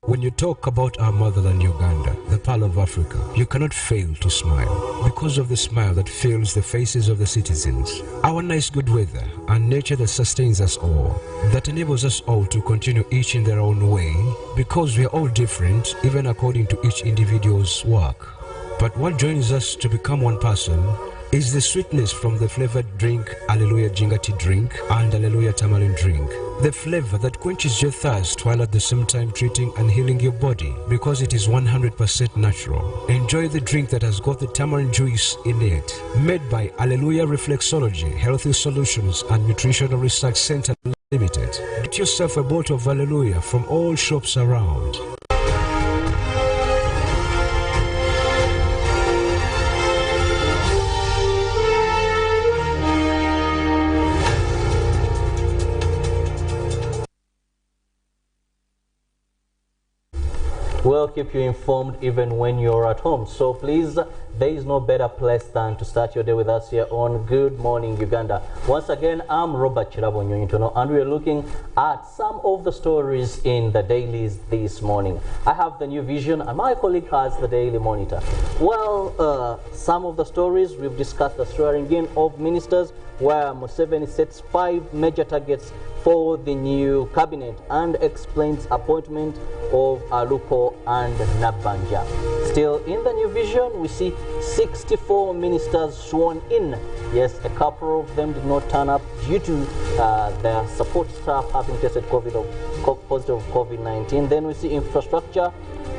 S11: When you talk about our motherland Uganda, the Pearl of Africa, you cannot fail to smile because of the smile that fills the faces of the citizens. Our nice good weather and nature that sustains us all, that enables us all to continue each in their own way because we are all different even according to each individual's work. But what joins us to become one person is the sweetness from the flavored drink Hallelujah Ginger tea drink and Hallelujah tamarind drink. The flavor that quenches your thirst while at the same time treating and healing your body because it is 100% natural. Enjoy the drink that has got the tamarind juice in it. Made by Hallelujah Reflexology, Healthy Solutions and Nutritional Research Center Limited. Get yourself a bottle of Hallelujah from all shops around.
S3: We'll keep you informed even when you're at home. So please there is no better place than to start your day with us here on Good Morning Uganda. Once again, I'm Robert Kirabo Nyonyintono, and we're looking at some of the stories in the dailies this morning. I have the New Vision, and my colleague has the Daily Monitor. Well, some of the stories we've discussed: the swearing in of ministers, where Museveni sets 5 major targets for the new cabinet and explains appointment of Alupo and Nabanja. Still in the New Vision, we see 64 ministers sworn in. Yes, a couple of them did not turn up due to their support staff having tested positive of COVID-19. Then we see infrastructure,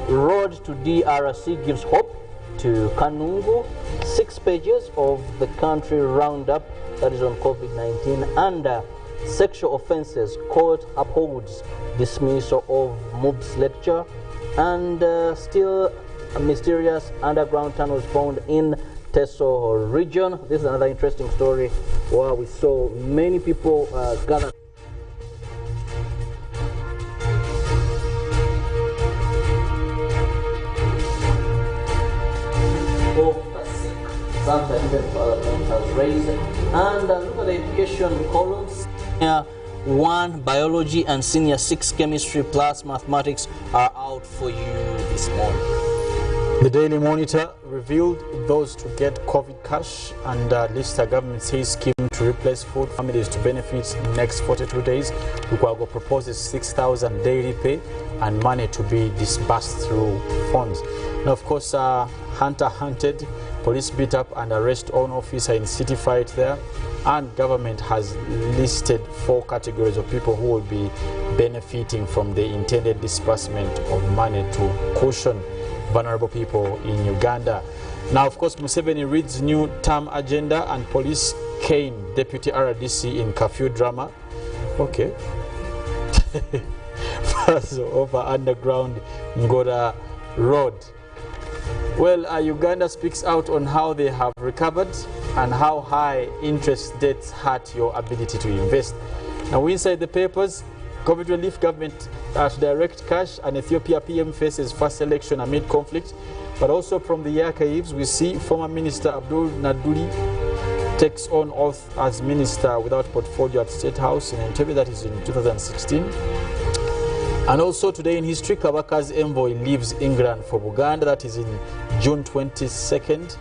S3: road to DRC gives hope to Kanungu, 6 pages of the country roundup that is on COVID-19, and sexual offences, court upholds dismissal of MUB's lecture, and still a mysterious underground tunnels found in Teso region. This is another interesting story where we saw many people gathered. Some that even Parliament has raised, and look at the education columns. Senior 1 biology and senior 6 chemistry plus mathematics are out for you this morning.
S2: The Daily Monitor revealed those to get COVID cash, and list a government says scheme to replace food families to benefit next 42 days. Lukwago proposes 6,000 daily pay and money to be disbursed through funds. Now, of course, Hunter hunted, police beat up and arrest own officer in city fight there, and government has listed 4 categories of people who will be benefiting from the intended disbursement of money to cushion vulnerable people in Uganda. Now, of course, Museveni reads new term agenda, and police cane deputy RDC in curfew drama. Okay. Over underground Ngora Road. Well, Uganda speaks out on how they have recovered and how high interest debts hurt your ability to invest. Now, inside the papers, COVID relief government to direct cash, and Ethiopia PM faces first election amid conflict. But also from the archives, we see former Minister Abdul Naduli takes on oath as minister without portfolio at State House in Entebbe, that is in 2016. And also today in history, Kabaka's envoy leaves England for Uganda, that is in June 22nd,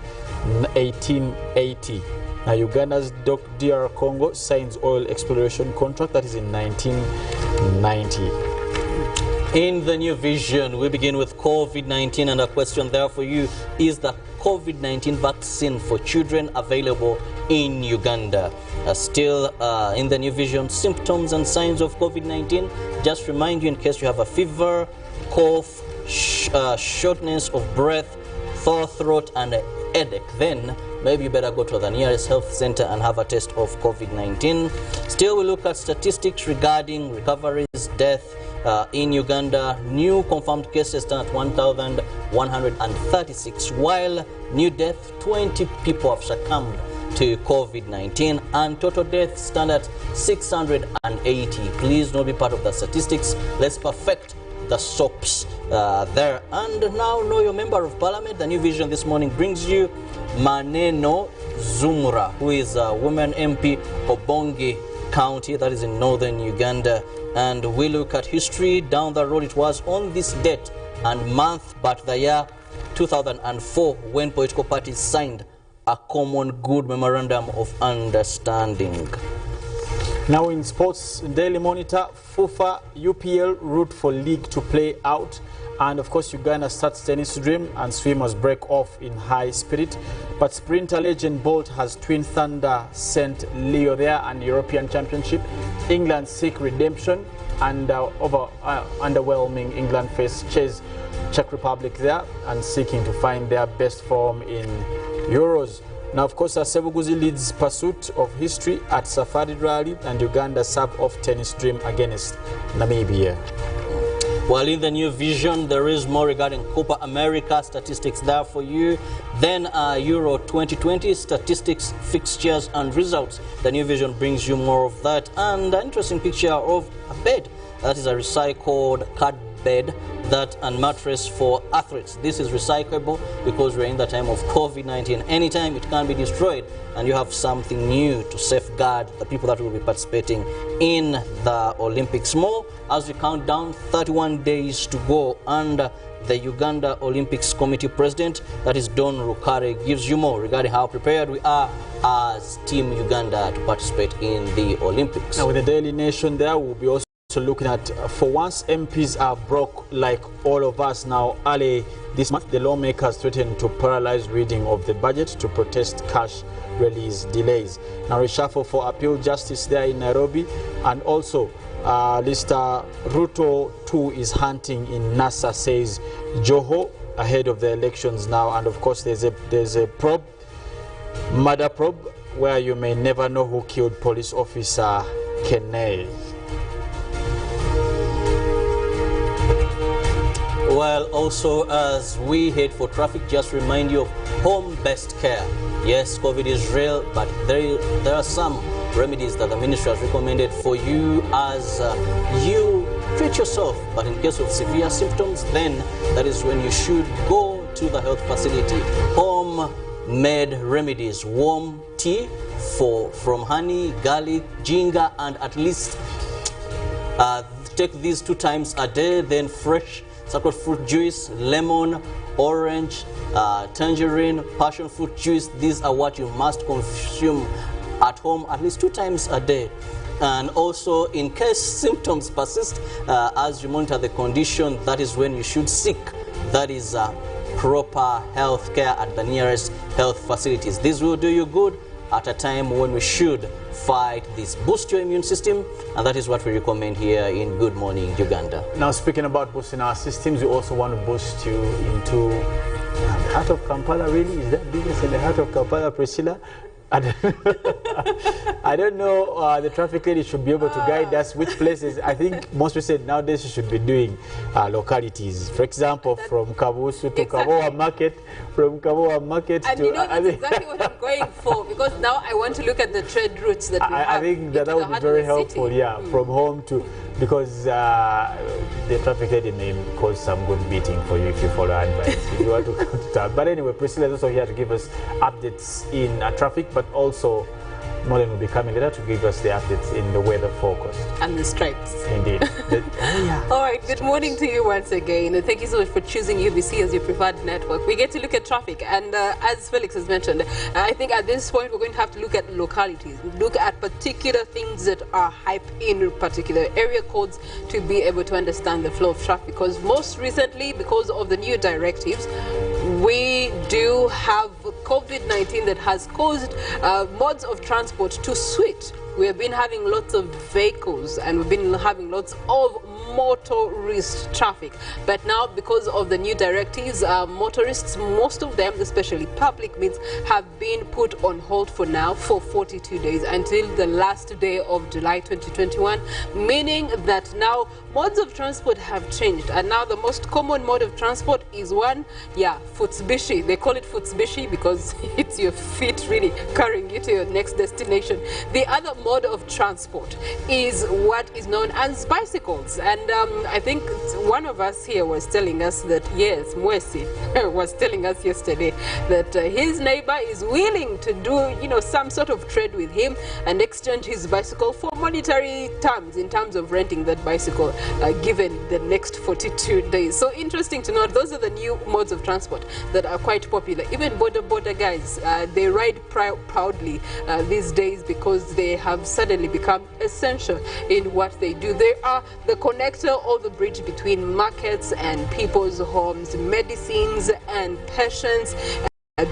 S2: 1880. Now, Uganda's DR Congo signs oil exploration contract, that is in 1990.
S3: In the New Vision, we begin with COVID-19, and a question there for you: is the COVID-19 vaccine for children available in Uganda? Still in the New Vision, symptoms and signs of COVID-19. Just remind you, in case you have a fever, cough, shortness of breath, sore throat, and a headache, then maybe you better go to the nearest health center and have a test of COVID-19. Still, we look at statistics regarding recoveries, death in Uganda. New confirmed cases stand at 1,136, while new death, 20 people have succumbed to COVID-19, and total deaths stand at 680. Please don't be part of the statistics. Let's perfect the SOPs there. And now, know your member of parliament. The New Vision this morning brings you Maneno Zumura, who is a woman MP for Bongi County, that is in northern Uganda. And we look at history. Down the road, it was on this date and month, but the year 2004, when political parties signed a common good memorandum of understanding.
S2: Now in sports, Daily Monitor, FUFA UPL route for league to play out, and of course Uganda starts tennis dream and swimmers break off in high spirit. But sprinter legend Bolt has Twin Thunder sent Leo there, and European Championship. England seek redemption, and underwhelming England face Czech Republic there and seeking to find their best form in Euros. Now, of course, Sebuguzi leads pursuit of history at Safari Rally, and Uganda sub off tennis dream against Namibia.
S3: While in the New Vision, there is more regarding Copa America statistics there for you. Then Euro 2020 statistics, fixtures and results. The New Vision brings you more of that, and an interesting picture of a bed. That is a recycled card bed that and mattress for athletes. This is recyclable because we're in the time of COVID-19. Anytime it can be destroyed, and you have something new to safeguard the people that will be participating in the Olympics. More as we count down 31 days to go, and the Uganda Olympics Committee President, that is Don Rukare, gives you more regarding how prepared we are as Team Uganda to participate in the Olympics.
S2: Now with the Daily Nation there, we'll be also looking at, for once MPs are broke like all of us now. Early this month, the lawmakers threatened to paralyze reading of the budget to protest cash release delays. Now reshuffle for appeal justice there in Nairobi, and also Mr. Ruto too is hunting in NASA, says Joho, ahead of the elections now. And of course there's a probe, murder probe, where you may never know who killed police officer Kenei.
S3: Well, also as we head for traffic, just remind you of home-based care. Yes, COVID is real, but there are some remedies that the ministry has recommended for you as you treat yourself. But in case of severe symptoms, then that is when you should go to the health facility. Home-made remedies, warm tea from honey, garlic, ginger, and at least take these 2 times a day. Then fresh sacred fruit juice, lemon, orange, tangerine, passion fruit juice. These are what you must consume at home at least 2 times a day. And also, in case symptoms persist, as you monitor the condition, that is when you should seek, that is proper health care at the nearest health facilities. This will do you good at a time when we should fight this. Boost your immune system, and that is what we recommend here in Good Morning Uganda.
S2: Now speaking about boosting our systems, we also want to boost you into the heart of Kampala. Really, is that business in the heart of Kampala, Priscilla? I don't know, the traffic lady should be able to guide us which places. I think most people said nowadays you should be doing localities. For example, from Kabusu to Kabowa Market, from Kabowa Market
S1: and
S2: to...
S1: you know, that's exactly what I'm going for, because now I want to look at the trade routes that we have.
S2: I think that would be very helpful, yeah, from home to... Because the traffic lady may cause some good beating for you if you follow advice, if you want to come to town. But anyway, Priscilla is also here to give us updates in traffic, but also Molen will be coming later to give us the updates in the weather forecast.
S1: And the stripes.
S2: Indeed.
S1: All right, good morning to you once again. And thank you so much for choosing UBC as your preferred network. We get to look at traffic, and as Felix has mentioned, I think at this point we're going to have to look at localities, look at particular things that are hype in particular area codes to be able to understand the flow of traffic. Because most recently, because of the new directives, we do have COVID-19 that has caused modes of transport to switch. We have been having lots of vehicles and we've been having lots of motorist traffic. But now, because of the new directives, motorists, most of them, especially public means, have been put on hold for now for 42 days until the last day of July 2021, meaning that now modes of transport have changed. And now the most common mode of transport is one, Futsbishi. They call it Futsbishi because it's your feet really carrying you to your next destination. The other mode of transport is what is known as bicycles. And I think one of us here was telling us that, yes, Mwesi was telling us yesterday that his neighbor is willing to do, you know, some sort of trade with him and exchange his bicycle for monetary terms in terms of renting that bicycle given the next 42 days. So interesting to note, those are the new modes of transport that are quite popular. Even border guys, they ride proudly these days because they have suddenly become essential in what they do. They are the connector or the bridge between markets and people's homes, medicines and patients.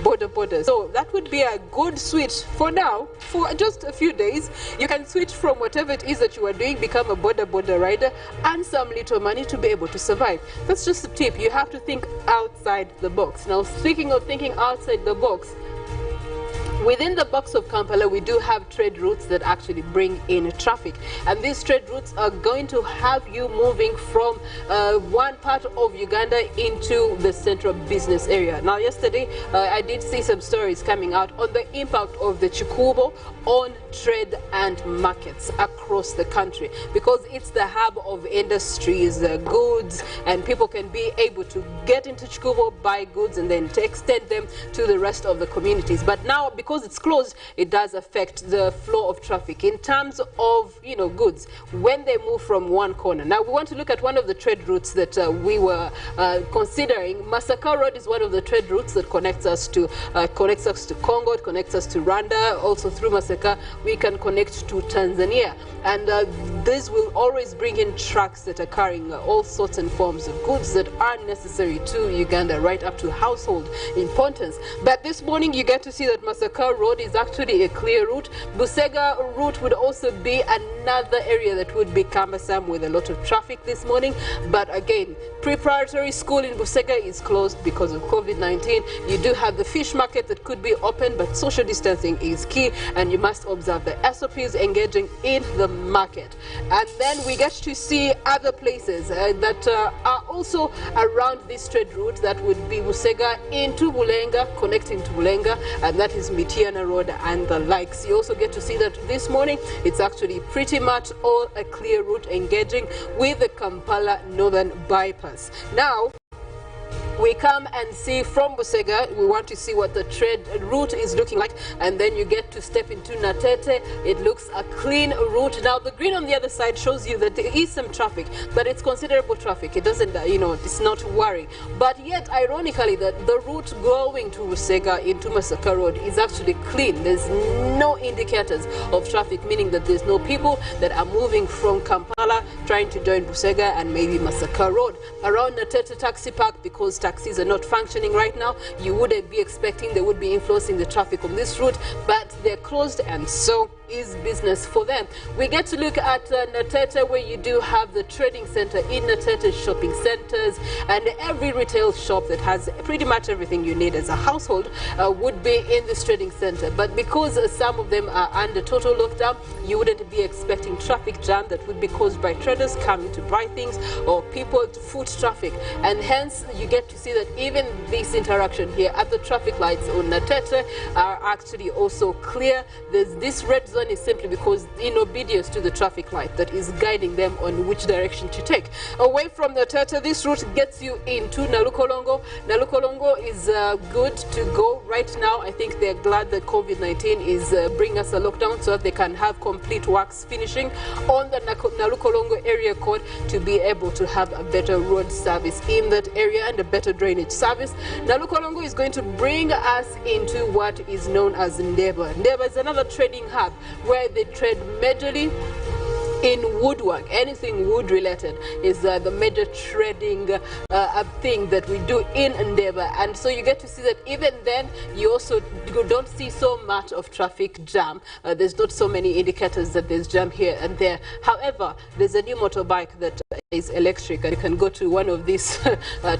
S1: Border. So that would be a good switch for now, for just a few days. You can switch from whatever it is that you are doing, become a border rider, and some little money to be able to survive. That's just a tip. You have to think outside the box. Now, speaking of thinking outside the box, Within the box of Kampala, we do have trade routes that actually bring in traffic. And these trade routes are going to have you moving from one part of Uganda into the central business area. Now, yesterday, I did see some stories coming out on the impact of the Kirabo on trade and markets across the country, because it's the hub of industries, goods, and people can be able to get into Kirabo, buy goods, and then to extend them to the rest of the communities. But now, because it's closed, it does affect the flow of traffic in terms of, you know, goods when they move from one corner. Now, we want to look at one of the trade routes that we were considering. Masaka Road is one of the trade routes that connects us to Congo, it connects us to Rwanda. Also through Masaka, we can connect to Tanzania. And this will always bring in trucks that are carrying all sorts and forms of goods that are necessary to Uganda, right up to household importance. But this morning, you get to see that Masaka Road is actually a clear route. Busega route would also be another area that would be cumbersome with a lot of traffic this morning. But again, preparatory school in Busega is closed because of COVID-19. You do have the fish market that could be open, but social distancing is key, and you must observe the SOPs engaging in the market. And then we get to see other places that are also around this trade route. That would be Busega into Bulenga, connecting to Bulenga, and that is Mitiana Road and the likes. You also get to see that this morning it's actually pretty much all a clear route engaging with the Kampala Northern Bypass. Now, we come and see from Busega, we want to see what the trade route is looking like, and then you get to step into Natete. It looks a clean route. Now, the green on the other side shows you that there is some traffic, but it's considerable traffic. It doesn't, you know, it's not worrying. But yet, ironically, that the route going to Busega into Masaka Road is actually clean. There's no indicators of traffic, meaning that there's no people that are moving from Kampala trying to join Busega and maybe Masaka Road. Around Natete Taxi Park, because taxis are not functioning right now, you wouldn't be expecting they would be influencing the traffic on this route, but they're closed, and so is business for them. We get to look at Natete, where you do have the trading center in Natete, shopping centers, and every retail shop that has pretty much everything you need as a household would be in this trading center. But because some of them are under total lockdown, you wouldn't be expecting traffic jam that would be caused by traders coming to buy things or people foot traffic. And hence, you get to see that even this interaction here at the traffic lights on Natete are actually also clear. There's this red zone is simply because in obedience to the traffic light that is guiding them on which direction to take. Away from the Tata, this route gets you into Nalukolongo. Nalukolongo is good to go right now. I think they're glad that COVID-19 is bringing us a lockdown so that they can have complete works finishing on the Nalukolongo area code to be able to have a better road service in that area and a better drainage service. Nalukolongo is going to bring us into what is known as Ndeba. Ndeba is another trading hub where they trade majorly in woodwork. Anything wood related is the major trading thing that we do in Ndeba. And so you get to see that even then you also don't see so much of traffic jam. There's not so many indicators that there's jam here and there. However, there's a new motorbike that is electric, and you can go to one of these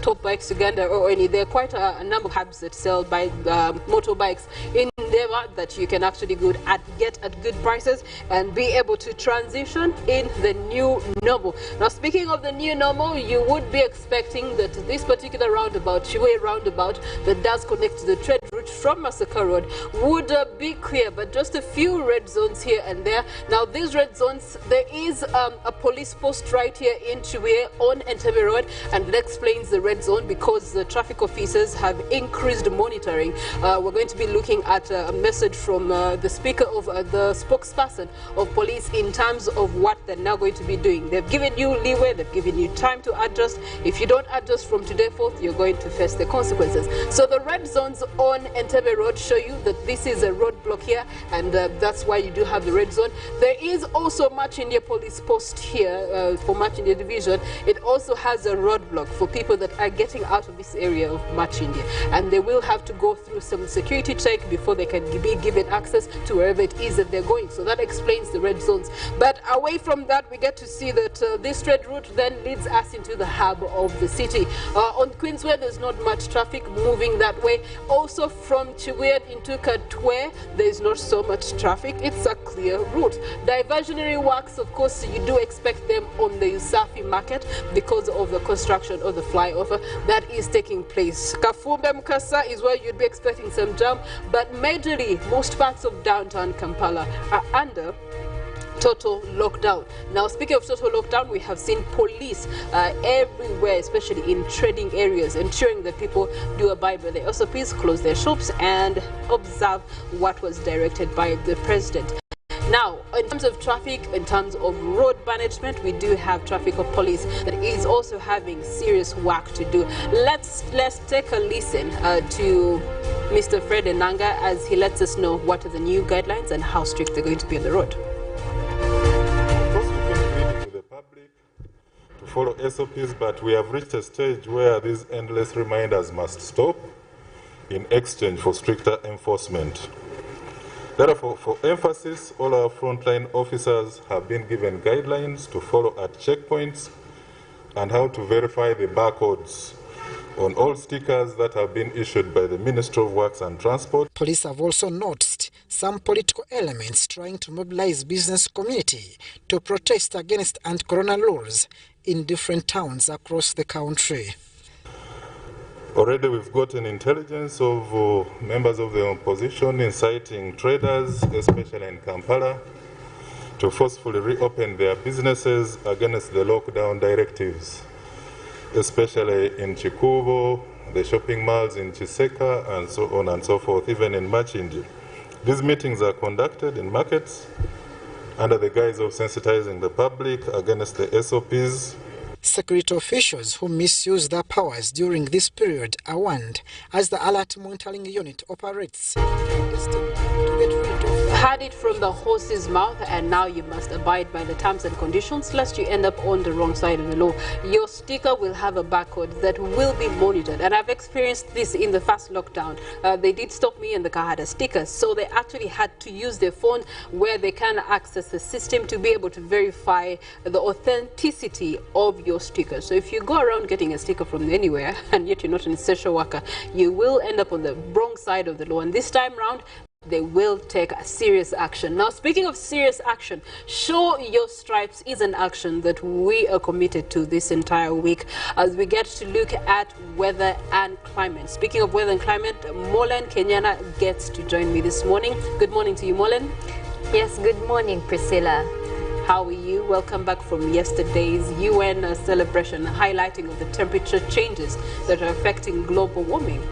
S1: top bikes Uganda or any. There are quite a number of hubs that sell motorbikes in Ndeba that you can actually get at good prices and be able to transition in the new normal. Now, speaking of the new normal, you would be expecting that this particular roundabout, Chiwe roundabout, that does connect to the trade route from Masaka Road would be clear, but just a few red zones here and there. Now, these red zones, there is a police post right here in Chiwe on Entebbe Road, and that explains the red zone because the traffic officers have increased monitoring. We're going to be looking at a message from the speaker of the spokesperson of police in terms of what they're now going to be doing. They've given you leeway, they've given you time to adjust. If you don't adjust from today forth, you're going to face the consequences. So the red zones on Entebbe Road show you that this is a roadblock here, and that's why you do have the red zone. There is also Much India Police Post here for Much India Division. It also has a roadblock for people that are getting out of this area of Much India, and they will have to go through some security check before they can be given access to wherever it is that they're going. So that explains the red zones. But away from that, we get to see that this trade route then leads us into the hub of the city. On Queensway, there's not much traffic moving that way. Also from Chiwet into Katwe, there's not so much traffic. It's a clear route. Diversionary works, of course, you do expect them on the Usafi market because of the construction of the flyover that is taking place. Kafumbe Mukasa is where you'd be expecting some jam, but majorly most parts of downtown Kampala are under total lockdown. Now, speaking of total lockdown, we have seen police everywhere, especially in trading areas, ensuring that people do abide by the SOPs, close their shops, and observe what was directed by the president. Now, in terms of traffic, in terms of road management, we do have traffic police that is also having serious work to do. Let's take a listen to Mr. Fred Enanga as he lets us know what are the new guidelines and how strict they're going to be on the road.
S12: Follow SOPs, but we have reached a stage where these endless reminders must stop in exchange for stricter enforcement. Therefore, for emphasis, all our frontline officers have been given guidelines to follow at checkpoints and how to verify the barcodes on all stickers that have been issued by the Ministry of Works and Transport.
S13: Police have also noticed some political elements trying to mobilize business community to protest against anti-corona laws in different towns across the country.
S12: Already we've gotten intelligence of members of the opposition inciting traders, especially in Kampala, to forcefully reopen their businesses against the lockdown directives, especially in Chikubo, the shopping malls in Chiseka, and so on and so forth, even in Machinji. These meetings are conducted in markets under the guise of sensitizing the public against the SOPs.
S13: Security officials who misuse their powers during this period are warned as the alert monitoring unit operates.
S1: Heard it from the horse's mouth, and now you must abide by the terms and conditions lest you end up on the wrong side of the law. Your sticker will have a barcode that will be monitored, and I've experienced this in the first lockdown. They did stop me and the car had a sticker, so they actually had to use their phone where they can access the system to be able to verify the authenticity of your sticker. So if you go around getting a sticker from anywhere and yet you're not an essential worker, you will end up on the wrong side of the law, and this time round they will take serious action. Now, speaking of serious action, Show Your Stripes is an action that we are committed to this entire week as we get to look at weather and climate. Speaking of weather and climate, Molen Kenyana gets to join me this morning. Good morning to you, Molen.
S14: Yes, good morning, Priscilla.
S1: How are you? Welcome back from yesterday's UN celebration highlighting of the temperature changes that are affecting global warming.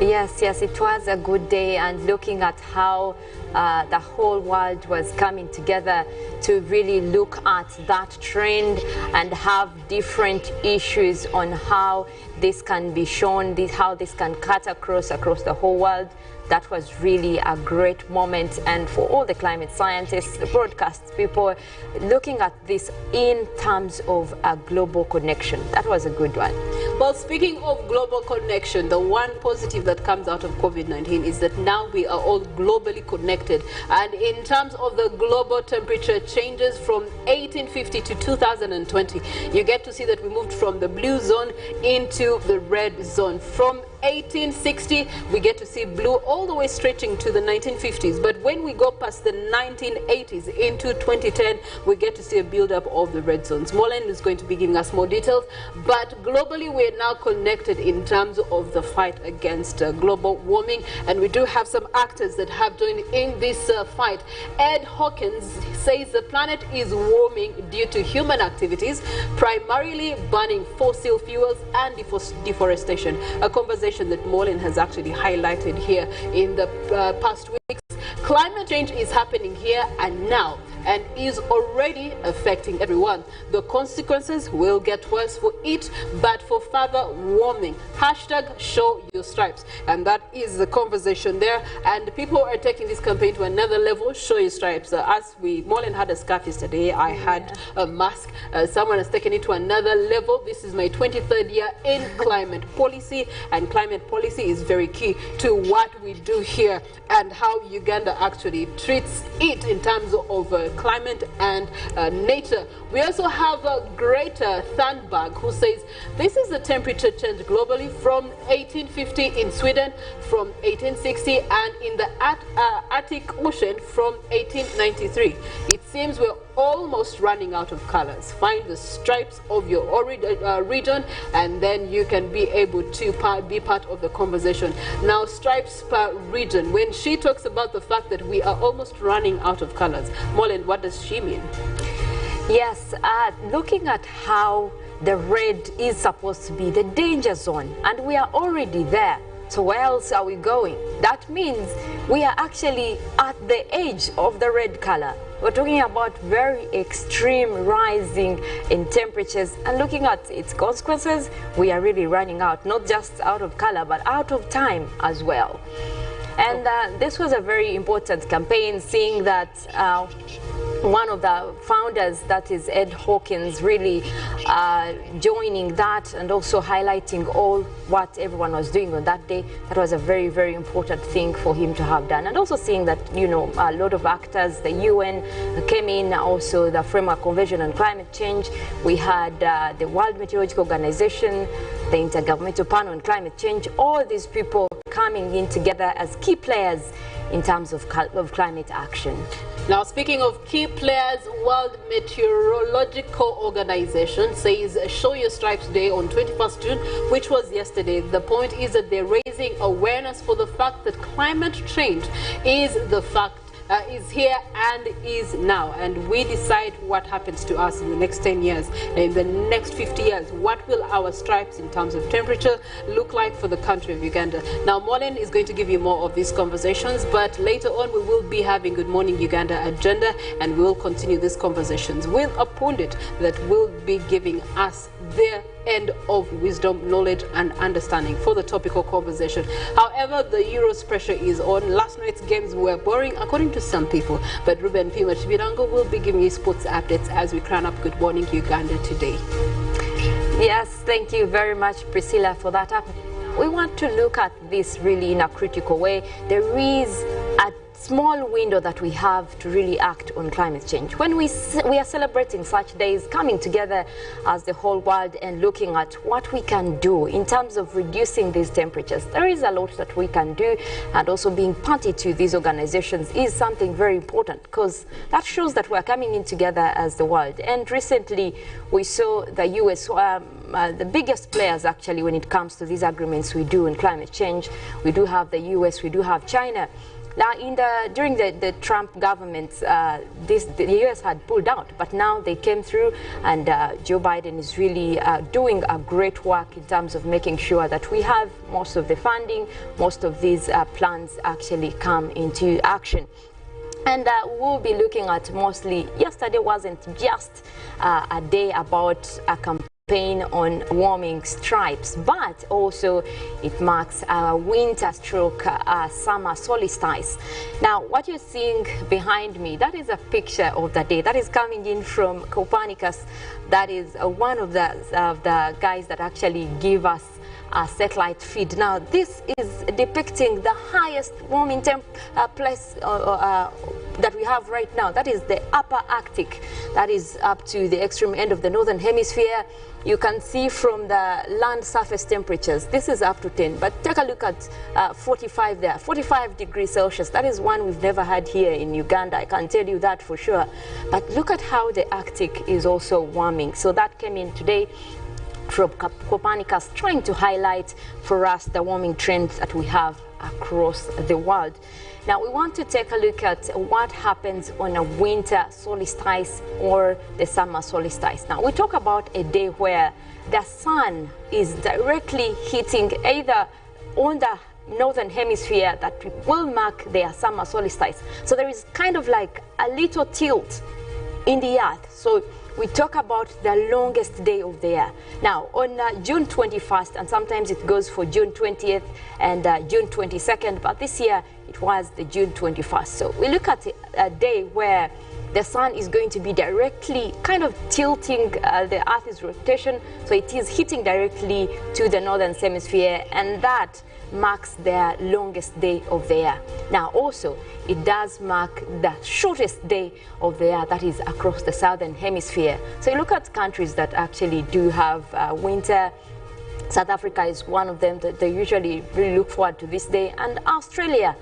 S14: Yes, it was a good day, and looking at how the whole world was coming together to really look at that trend and have different issues on how this can be shown, how this can cut across the whole world. That was really a great moment, and for all the climate scientists, the broadcast people, looking at this in terms of a global connection. That was a good one.
S1: Well, speaking of global connection, the one positive that comes out of COVID-19 is that now we are all globally connected. And in terms of the global temperature changes from 1850 to 2020, you get to see that we moved from the blue zone into the red zone. From 1860, we get to see blue all the way stretching to the 1950s. But when we go past the 1980s into 2010, we get to see a build-up of the red zones. Molen is going to be giving us more details. But globally, we're now connected in terms of the fight against global warming. And we do have some actors that have joined in this fight. Ed Hawkins says the planet is warming due to human activities, primarily burning fossil fuels and deforestation. A conversation that Molen has actually highlighted here in the past weeks. Climate change is happening here and now and is already affecting everyone. The consequences will get worse for it, but for further warming. Hashtag show your stripes. And that is the conversation there. And people are taking this campaign to another level. Show your stripes. Molen had a scarf yesterday. I had a mask. Someone has taken it to another level. This is my 23rd year in climate policy. And climate policy is very key to what we do here and how Uganda actually treats it in terms of climate and nature. We also have Greta Thunberg, who says this is the temperature change globally from 1850 in Sweden, from 1860, and in the Arctic Ocean from 1893. It seems we're almost running out of colors. Find the stripes of your region, and then you can be able to be part of the conversation. Now, stripes per region. When she talks about the fact that we are almost running out of colors, Molen, what does she mean?
S14: Yes, looking at how the red is supposed to be the danger zone, and we are already there. So where else are we going? That means we are actually at the edge of the red color. We're talking about very extreme rising in temperatures, and looking at its consequences, we are really running out, not just out of color, but out of time as well. And this was a very important campaign, seeing that one of the founders, that is Ed Hawkins, really joining that and also highlighting all what everyone was doing on that day. That was a very, very important thing for him to have done. And also seeing that, you know, a lot of actors, the UN came in, also the Framework Convention on Climate Change. We had the World Meteorological Organization, the Intergovernmental Panel on Climate Change, all these people coming in together as key players in terms of climate action.
S1: Now, speaking of key players, World Meteorological Organization says Show Your Stripes Day on 21st June, which was yesterday. The point is that they're raising awareness for the fact that climate change is is here and is now, and we decide what happens to us in the next 10 years, in the next 50 years. What will our stripes in terms of temperature look like for the country of Uganda? Now, Molen is going to give you more of these conversations, but later on we will be having Good Morning Uganda agenda, and we will continue these conversations with a pundit that will be giving us their end of wisdom, knowledge and understanding for the topical conversation. However, the Euros pressure is on. Last night's games were boring according to some people, but Ruben Pima Chibirango will be giving you sports updates as we crown up Good Morning Uganda today.
S14: Yes, thank you very much, Priscilla, for that up. We want to look at this really in a critical way. There is a small window that we have to really act on climate change. When we are celebrating such days, coming together as the whole world and looking at what we can do in terms of reducing these temperatures, there is a lot that we can do, and also being party to these organizations is something very important, because that shows that we're coming in together as the world. And recently we saw the US, the biggest players actually when it comes to these agreements we do on climate change. We do have the US, we do have China. Now, during the Trump government, the US had pulled out, but now they came through, and Joe Biden is really doing a great work in terms of making sure that we have most of the funding, most of these plans actually come into action. And we'll be looking at mostly, yesterday wasn't just a day about a campaign on warming stripes, but also it marks our winter stroke summer solstice. Now, what you're seeing behind me, that is a picture of the day that is coming in from Copernicus. That is one of the guys that actually give us a satellite feed. Now, this is depicting the highest warming place that we have right now. That is the upper Arctic. That is up to the extreme end of the northern hemisphere. You can see from the land surface temperatures, this is up to 10, but take a look at 45 there, 45 degrees Celsius. That is one we've never had here in Uganda, I can tell you that for sure. But look at how the Arctic is also warming. So that came in today from Copernicus, trying to highlight for us the warming trends that we have across the world. Now, we want to take a look at what happens on a winter solstice or the summer solstice. Now, we talk about a day where the sun is directly hitting either on the
S15: northern hemisphere that will mark their summer solstice. So there is kind of like a little tilt in the earth. So we talk about the longest day of the year. Now, on June 21st, and sometimes it goes for June 20th and June 22nd, but this year it was the June 21st. So we look at a day where the sun is going to be directly kind of tilting the Earth's rotation, so it is hitting directly to the northern hemisphere, and that marks their longest day of the year. Now also, it does mark the shortest day of the year, that is across the southern hemisphere. So you look at countries that actually do have winter. South Africa is one of them that they usually really look forward to this day, and Australia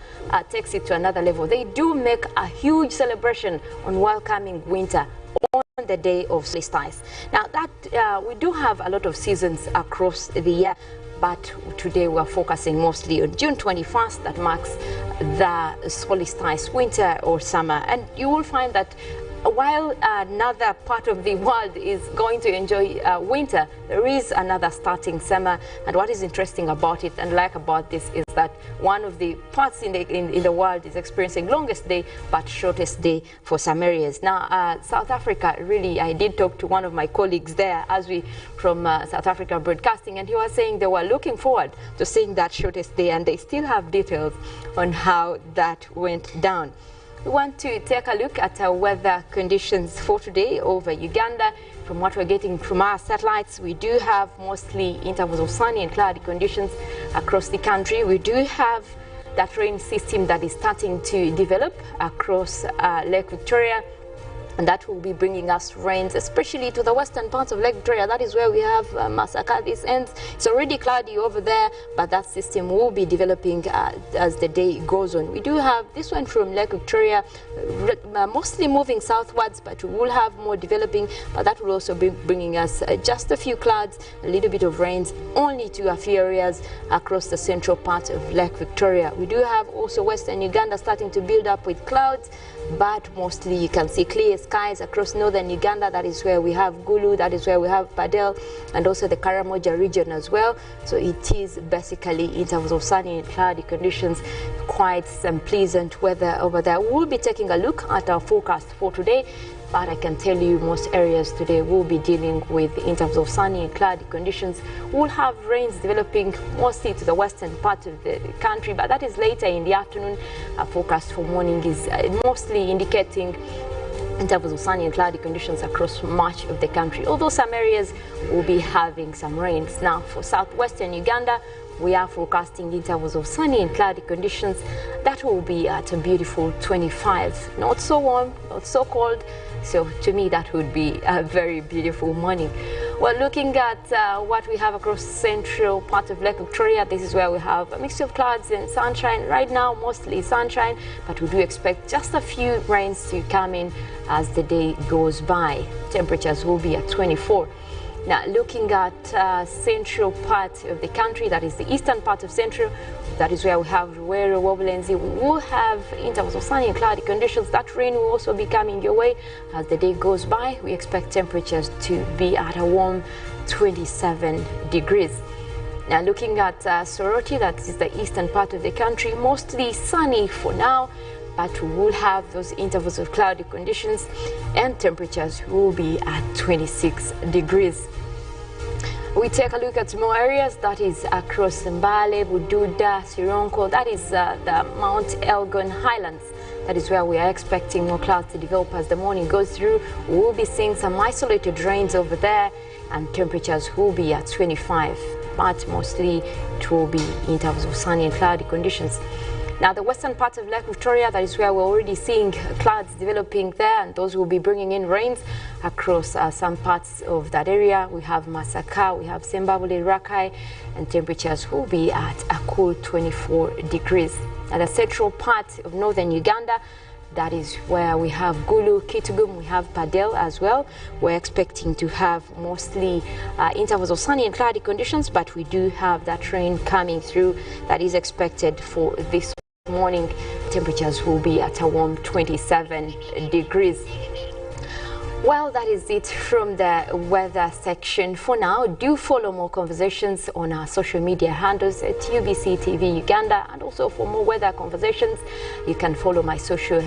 S15: takes it to another level. They do make a huge celebration on welcoming winter on the day of solstice. Now that we do have a lot of seasons across the year, but today we're focusing mostly on June 21st, that marks the solstice, winter or summer. And you will find that while another part of the world is going to enjoy winter, there is another starting summer. And what is interesting about it and like about this is that one of the parts in the world is experiencing longest day but shortest day for some areas. Now, South Africa, really, I did talk to one of my colleagues there from South Africa Broadcasting, and he was saying they were looking forward to seeing that shortest day, and they still have details on how that went down. We want to take a look at our weather conditions for today over Uganda. From what we're getting from our satellites, we do have mostly intervals of sunny and cloudy conditions across the country. We do have that rain system that is starting to develop across Lake Victoria, and that will be bringing us rains, especially to the western parts of Lake Victoria. That is where we have Masaka. This ends. It's already cloudy over there, but that system will be developing as the day goes on. We do have this one from Lake Victoria, mostly moving southwards, but we will have more developing, but that will also be bringing us just a few clouds, a little bit of rains, only to a few areas across the central part of Lake Victoria. We do have also western Uganda starting to build up with clouds, but mostly you can see clear skies across northern Uganda. That is where we have Gulu, that is where we have Padel, and also the Karamoja region as well. So it is basically intervals of sunny and cloudy conditions, quite some pleasant weather over there. We'll be taking a look at our forecast for today, but I can tell you most areas today will be dealing with intervals of sunny and cloudy conditions. We'll have rains developing mostly to the western part of the country, but that is later in the afternoon. Our forecast for morning is mostly indicating intervals of sunny and cloudy conditions across much of the country, although some areas will be having some rains. Now, for southwestern Uganda, we are forecasting intervals of sunny and cloudy conditions. That will be at a beautiful 25. Not so warm, not so cold. So to me, that would be a very beautiful morning. Well, looking at what we have across central part of Lake Victoria, this is where we have a mixture of clouds and sunshine. Right now, mostly sunshine, but we do expect just a few rains to come in as the day goes by. Temperatures will be at 24. Now, looking at central part of the country, that is the eastern part of central, that is where we have Ruwero, Wobulenzi. We will have intervals of sunny and cloudy conditions. That rain will also be coming your way as the day goes by. We expect temperatures to be at a warm 27 degrees. Now, looking at Soroti, that is the eastern part of the country, mostly sunny for now, but we will have those intervals of cloudy conditions, and temperatures will be at 26 degrees. We take a look at more areas, that is across Mbale, Bududa, Sironko, that is the Mount Elgon Highlands. That is where we are expecting more clouds to develop as the morning goes through. We will be seeing some isolated rains over there, and temperatures will be at 25, but mostly it will be intervals of sunny and cloudy conditions. Now, the western part of Lake Victoria, that is where we're already seeing clouds developing there, and those will be bringing in rains across some parts of that area. We have Masaka, we have Sembabule, Rakai, and temperatures will be at a cool 24 degrees. Now, the central part of northern Uganda, that is where we have Gulu, Kitgum, we have Padel as well. We're expecting to have mostly intervals of sunny and cloudy conditions, but we do have that rain coming through that is expected for this morning. Temperatures will be at a warm 27 degrees. Well, that is it from the weather section for now. Do follow more conversations on our social media handles at UBC TV Uganda, and also for more weather conversations, you can follow my social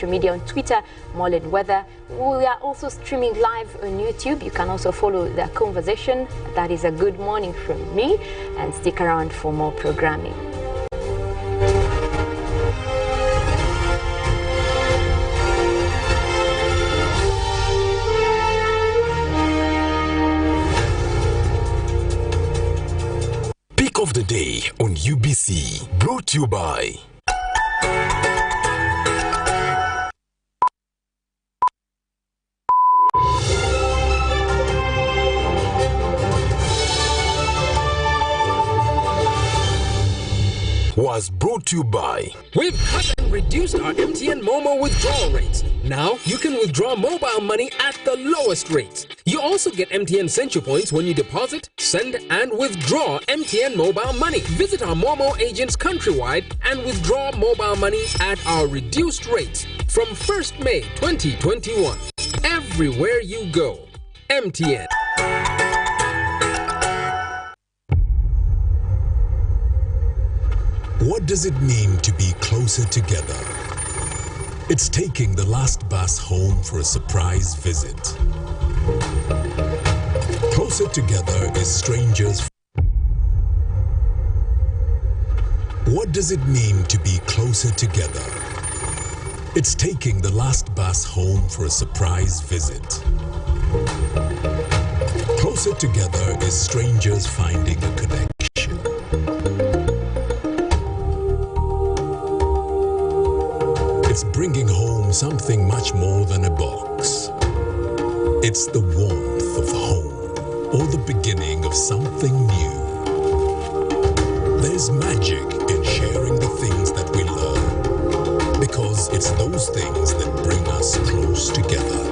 S15: media on Twitter, Molid Weather. We are also streaming live on YouTube. You can also follow the conversation. That is a good morning from me, and stick around for more programming.
S10: Of the day on UBC, brought to you by
S11: We've cut and reduced our MTN Momo withdrawal rates. Now you can withdraw mobile money at the lowest rates. You also get MTN Central Points when you deposit, send and withdraw MTN mobile money. Visit our Momo agents countrywide and withdraw mobile money at our reduced rates from 1st May 2021. Everywhere you go, MTN.
S10: What does it mean to be closer together? It's taking the last bus home for a surprise visit. Closer together is strangers. What does it mean to be closer together? It's taking the last bus home for a surprise visit. Closer together is strangers finding a connection. It's bringing home something much more than a box. It's the warmth of home, or the beginning of something new. There's magic in sharing the things that we love, because it's those things that bring us close together.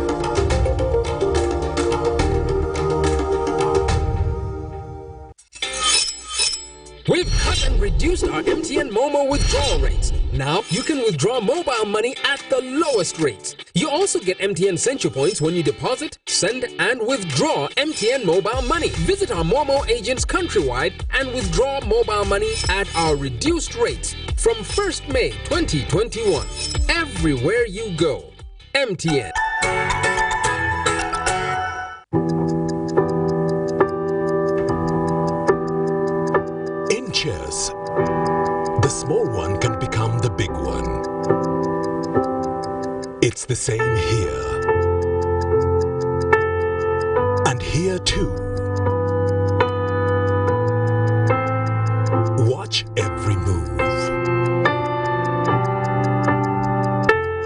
S11: We've cut and reduced our MTN Momo withdrawal rates. Now you can withdraw mobile money at the lowest rates. You also get MTN Central Points when you deposit, send and withdraw MTN mobile money. Visit our Momo agents countrywide and withdraw mobile money at our reduced rates from 1st May 2021. Everywhere you go, MTN.
S10: In chess, the small one can become the big one. It's the same here. And here too. Watch every move.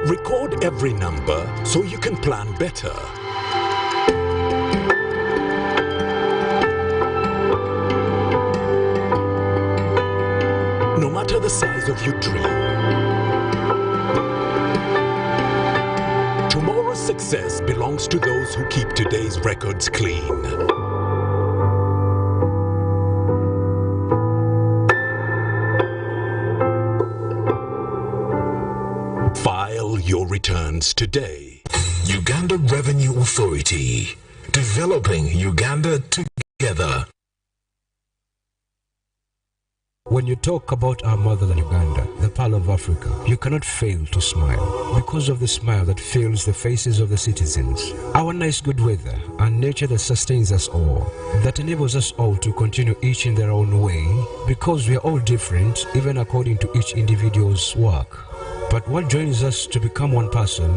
S10: Record every number so you can plan better. No matter the size of your dream, tomorrow's success belongs to those who keep today's records clean. File your returns today.
S5: Uganda Revenue Authority, developing Uganda together.
S11: When you talk about our motherland Uganda, the pearl of Africa, you cannot fail to smile because of the smile that fills the faces of the citizens. Our nice good weather and nature that sustains us all, that enables us all to continue each in their own way, because we are all different even according to each individual's work. But what joins us to become one person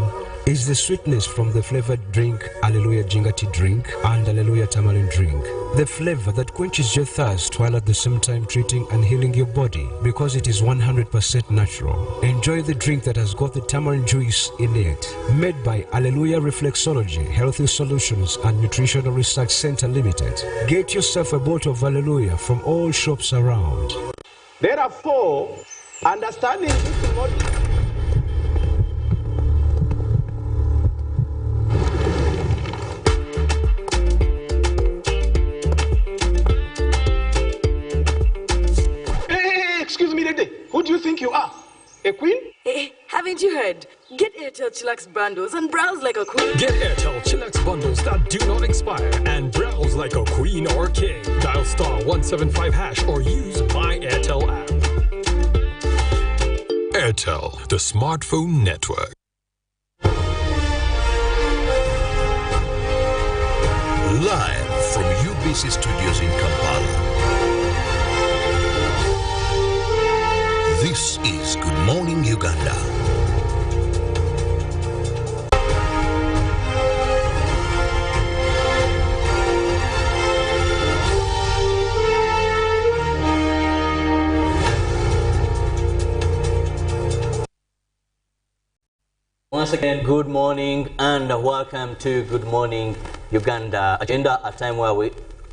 S11: is the sweetness from the flavored drink Alleluia Jingati drink and Alleluia Tamarind drink. The flavor that quenches your thirst while at the same time treating and healing your body, because it is 100% natural. Enjoy the drink that has got the tamarind juice in it. Made by Alleluia Reflexology, Healthy Solutions and Nutritional Research Center Limited. Get yourself a bottle of Alleluia from all shops around.
S9: Therefore, understanding this model.
S16: Excuse me, lady. Who do you think you are? A queen?
S17: Haven't you
S16: you heard? Get Airtel Chillax bundles and browse like a queen.
S17: Get Airtel Chillax bundles that do not expire and browse like a queen or king. Dial *175# or use My Airtel app.
S4: Airtel, the smartphone network. Live from UBC Studios in Kampala. This is Good Morning Uganda.
S3: Once again, good morning and welcome to Good Morning Uganda Agenda, a time where we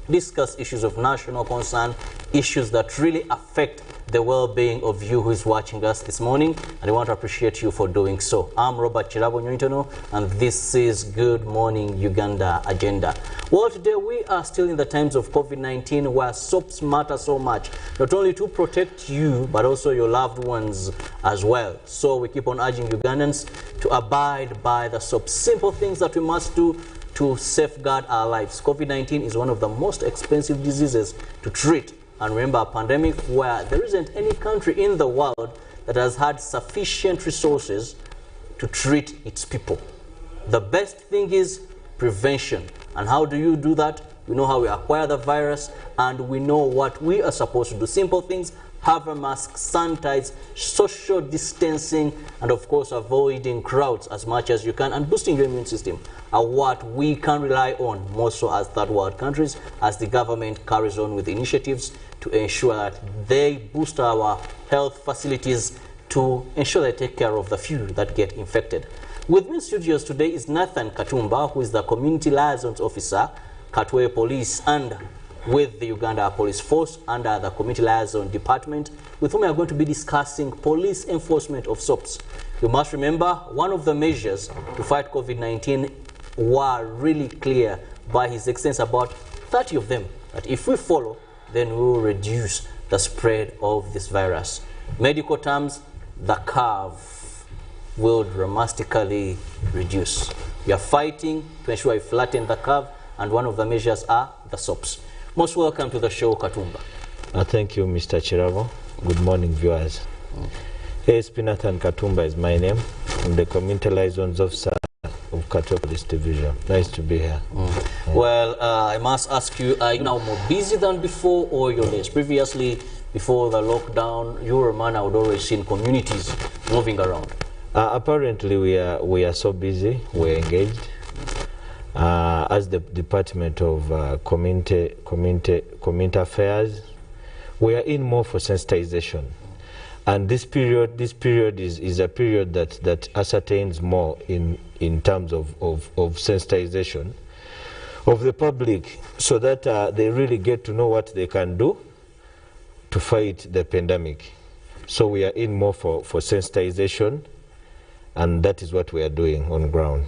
S3: discuss issues of national concern, issues that really affect the well-being of you who is watching us this morning, and I want to appreciate you for doing so. I'm Robert Kirabo Nyonyintono, and this is Good Morning Uganda Agenda. Well, today we are still in the times of COVID-19 where soaps matter so much, not only to protect you, but also your loved ones as well. So we keep on urging Ugandans to abide by the soaps. Simple things that we must do to safeguard our lives. COVID-19 is one of the most expensive diseases to treat. And remember, a pandemic where there isn't any country in the world that has had sufficient resources to treat its people. The best thing is prevention. And how do you do that? We know how we acquire the virus, and we know what we are supposed to do. Simple things: have a mask, sanitize, social distancing, and of course avoiding crowds as much as you can, and boosting your immune system are what we can rely on, more so as third world countries, as the government carries on with initiatives to ensure that they boost our health facilities to ensure they take care of the few that get infected. With me in studios today is Nathan Katumba, who is the Community Liaisons Officer, Katwe Police, and with the Uganda Police Force under the Community Liaison Department, with whom we are going to be discussing police enforcement of SOPs. You must remember, one of the measures to fight COVID-19 were really clear by His Excellency, about 30 of them, that if we follow, then we will reduce the spread of this virus. Medical terms, the curve will dramatically reduce. We are fighting to ensure we flatten the curve, and one of the measures are the SOPs. Most welcome to the show, Katumba.
S18: Thank you, Mr. Kirabo. Good morning, viewers. ASP Nathan Katumba is my name. I'm the Community Liaisons Officer of Katwe Police Division. Nice to be here.
S3: Well, I must ask you, are you now more busy than before, or you're less? Previously, before the lockdown, you were a man I would always see in communities moving around.
S18: Apparently, we are so busy. We're engaged. As the Department of Community Affairs, we are in more for sensitization. And this period is a period that ascertains more in terms of sensitization of the public, so that they really get to know what they can do to fight the pandemic. So we are in more for sensitization, and that is what we are doing on ground.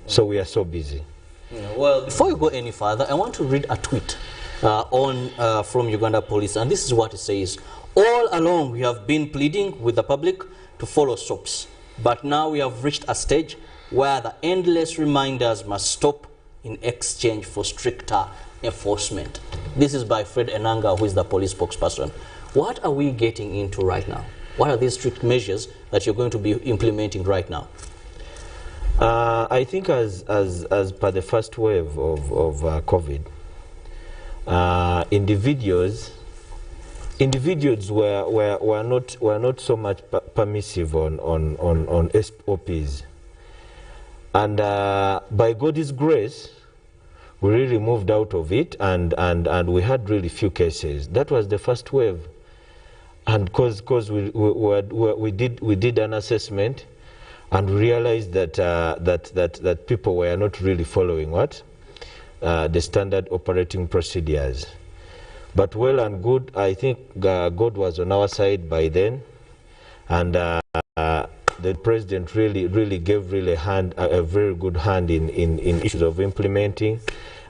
S18: So we are so busy.
S3: Well, before you go any further, I want to read a tweet from Uganda Police, and this is what it says. All along, we have been pleading with the public to follow SOPs, but now we have reached a stage where the endless reminders must stop in exchange for stricter enforcement. This is by Fred Enanga, who is the police spokesperson. What are we getting into right now? What are these strict measures that you're going to be implementing right now?
S18: I think as per the first wave of COVID, individuals were not so much permissive on SOPs, and by God's grace, we really moved out of it, and we had really few cases. That was the first wave, and because we did an assessment, and we realized that people were not really following the standard operating procedures. But well and good, I think God was on our side by then, and the president really gave a very good hand in issues of implementing.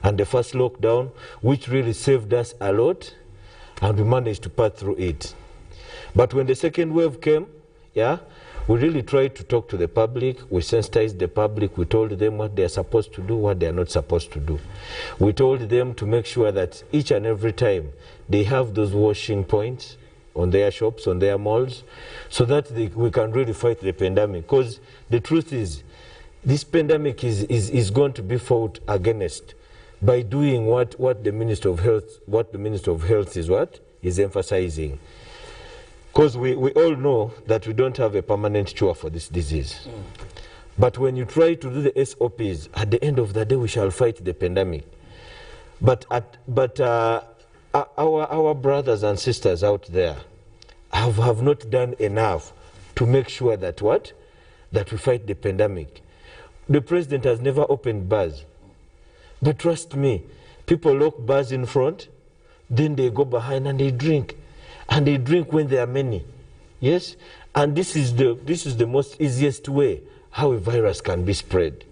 S18: And the first lockdown, which really saved us a lot, and we managed to pass through it. But when the second wave came, We really tried to talk to the public. We sensitized the public. We told them what they are supposed to do, what they are not supposed to do. We told them to make sure that each and every time they have those washing points on their shops, on their malls, so that we can really fight the pandemic. Because the truth is, this pandemic is going to be fought against by doing what the Minister of Health is emphasizing. Because we all know that we don't have a permanent cure for this disease. But when you try to do the SOPs, at the end of the day, we shall fight the pandemic. But our brothers and sisters out there have not done enough to make sure that that we fight the pandemic. The president has never opened bars. But trust me, people lock bars in front, then they go behind and they drink. And they drink when there are many. Yes? And this is the most easiest way how a virus can be spread.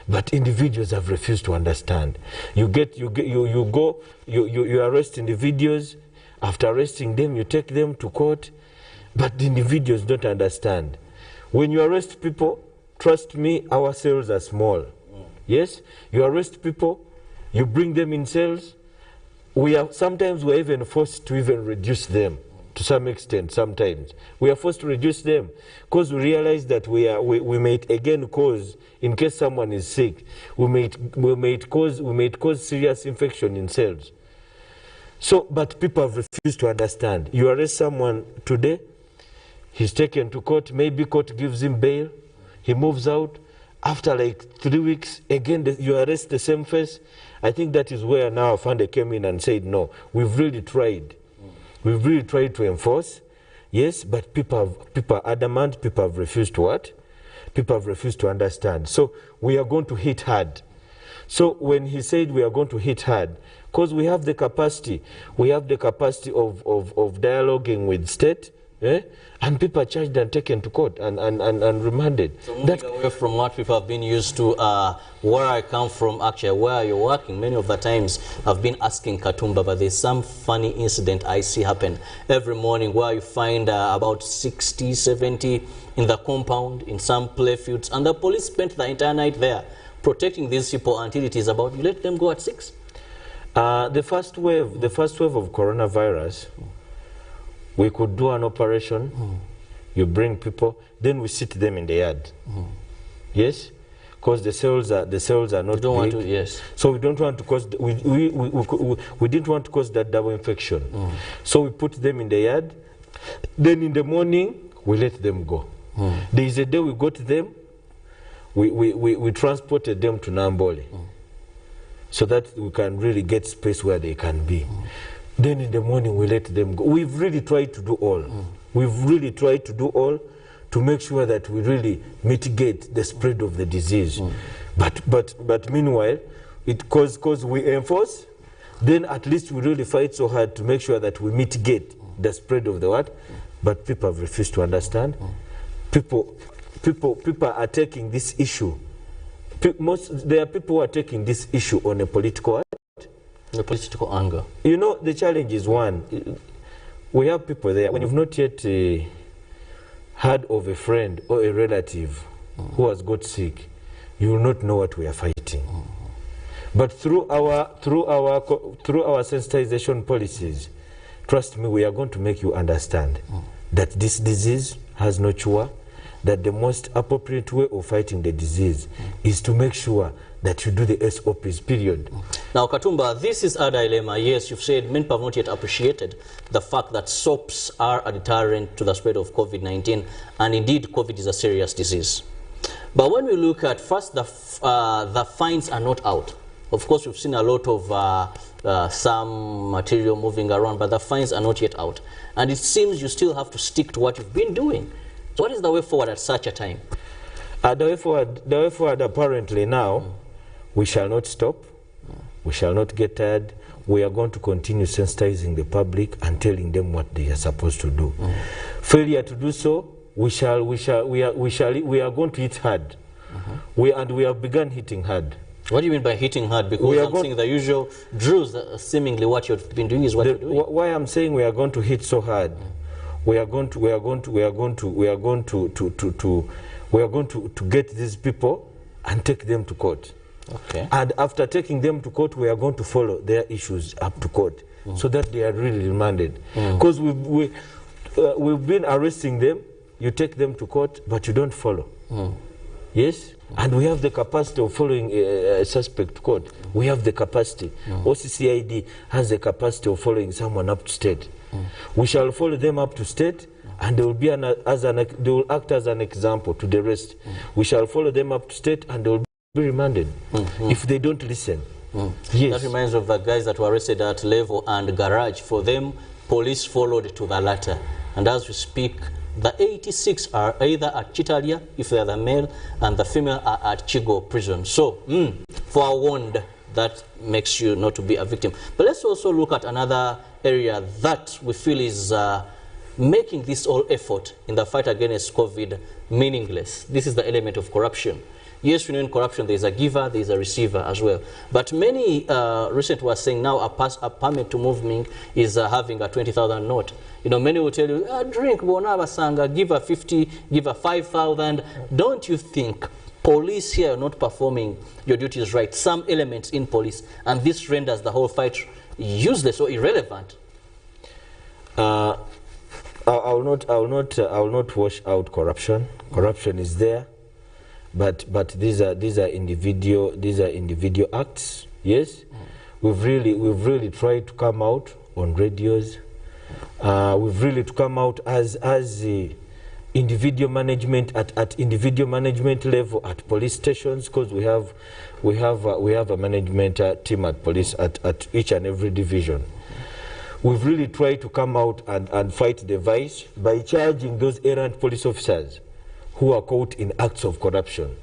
S18: But individuals have refused to understand. You arrest individuals. After arresting them, you take them to court. But the individuals don't understand. When you arrest people, trust me, our cells are small. Yes? You arrest people, you bring them in cells. Sometimes we're even forced to even reduce them. To some extent, sometimes we are forced to reduce them because we realize that we may again cause, in case someone is sick, we may cause serious infection in cells. So, but people have refused to understand. You arrest someone today, he's taken to court. Maybe court gives him bail, he moves out. After like 3 weeks, again you arrest the same face. I think that is where now Afande came in and said, no, we've really tried. We've really tried to enforce, yes, but people are adamant, people have refused to what? People have refused to understand. So we are going to hit hard. So when he said we are going to hit hard, because we have the capacity of dialoguing with state, and people are charged and taken to court and remanded.
S3: So moving away from what people have been used to, where I come from, actually, where you're working, many of the times I've been asking Katumba, but there's some funny incident I see happen every morning where you find about 60, 70 in the compound, in some play fields, and the police spent the entire night there protecting these people until it is about, you let them go at 6?
S18: The first wave of coronavirus, we could do an operation, you bring people, then we sit them in the yard. Yes? Because the cells are not big.
S3: Yes.
S18: So we don't want to cause, we didn't want to cause that double infection. So we put them in the yard, then in the morning, we let them go. There is a day we got them, we transported them to Nambole, so that we can really get space where they can be. Then in the morning we let them go. We've really tried to do all. We've really tried to do all to make sure that we really mitigate the spread of the disease. But meanwhile, because we enforce, then at least we really fight so hard to make sure that we mitigate the spread of the what? But people have refused to understand. People are taking this issue. There are people who are taking this issue on a political
S3: the political anger.
S18: You know, the challenge is one. We have people there. When you've not yet heard of a friend or a relative who has got sick, you will not know what we are fighting. But through our sensitization policies, trust me, we are going to make you understand that this disease has no cure, that the most appropriate way of fighting the disease is to make sure that you do the SOPs, period.
S3: Now, Katumba, this is a dilemma. Yes, you've said many people have not yet appreciated the fact that SOPs are a deterrent to the spread of COVID-19, and indeed, COVID is a serious disease. But when we look at, first, the fines are not out. Of course, we've seen a lot of some material moving around, but the fines are not yet out. And it seems you still have to stick to what you've been doing. So what is the way forward at such a time?
S18: The way forward apparently now, we shall not stop, we shall not get tired, we are going to continue sensitizing the public and telling them what they are supposed to do. Failure to do so, we are going to hit hard. We have begun hitting hard.
S3: What do you mean by hitting hard? Because I'm saying the usual drills, seemingly what you've been doing is what you're doing.
S18: Why I'm saying we are going to hit so hard, we are going to get these people and take them to court.
S3: Okay.
S18: And after taking them to court, we are going to follow their issues up to court, so that they are really remanded. Because we've been arresting them, you take them to court, but you don't follow. Yes? And we have the capacity of following a suspect to court. We have the capacity. OCCID has the capacity of following someone up to state. We shall follow them up to state, and they will be they will act as an example to the rest. We shall follow them up to state, and they will be remanded if they don't listen. Yes.
S3: That reminds me of the guys that were arrested at Level and Garage. For them, police followed to the latter. And as we speak, the 86 are either at Chitalia, if they are the male, and the female are at Chigo prison. So, forewarned, that makes you not to be a victim. But let's also look at another area that we feel is making this whole effort in the fight against COVID meaningless. This is the element of corruption. Yes, we know in corruption there is a giver, there is a receiver as well. But many recent were saying now a permit to moving is having a 20,000 note. You know, many will tell you, drink, Bonabasanga, give a 50, give a 5,000. Don't you think police here are not performing your duties right? Some elements in police, and this renders the whole fight useless or irrelevant.
S18: I will not wash out corruption. Corruption is there. But these are individual acts. Yes, we've really tried to come out on radios. We've really to come out as individual management at individual management level at police stations, because we have a management team at police at each and every division. We've really tried to come out and fight the vice by charging those errant police officers who are caught in acts of corruption.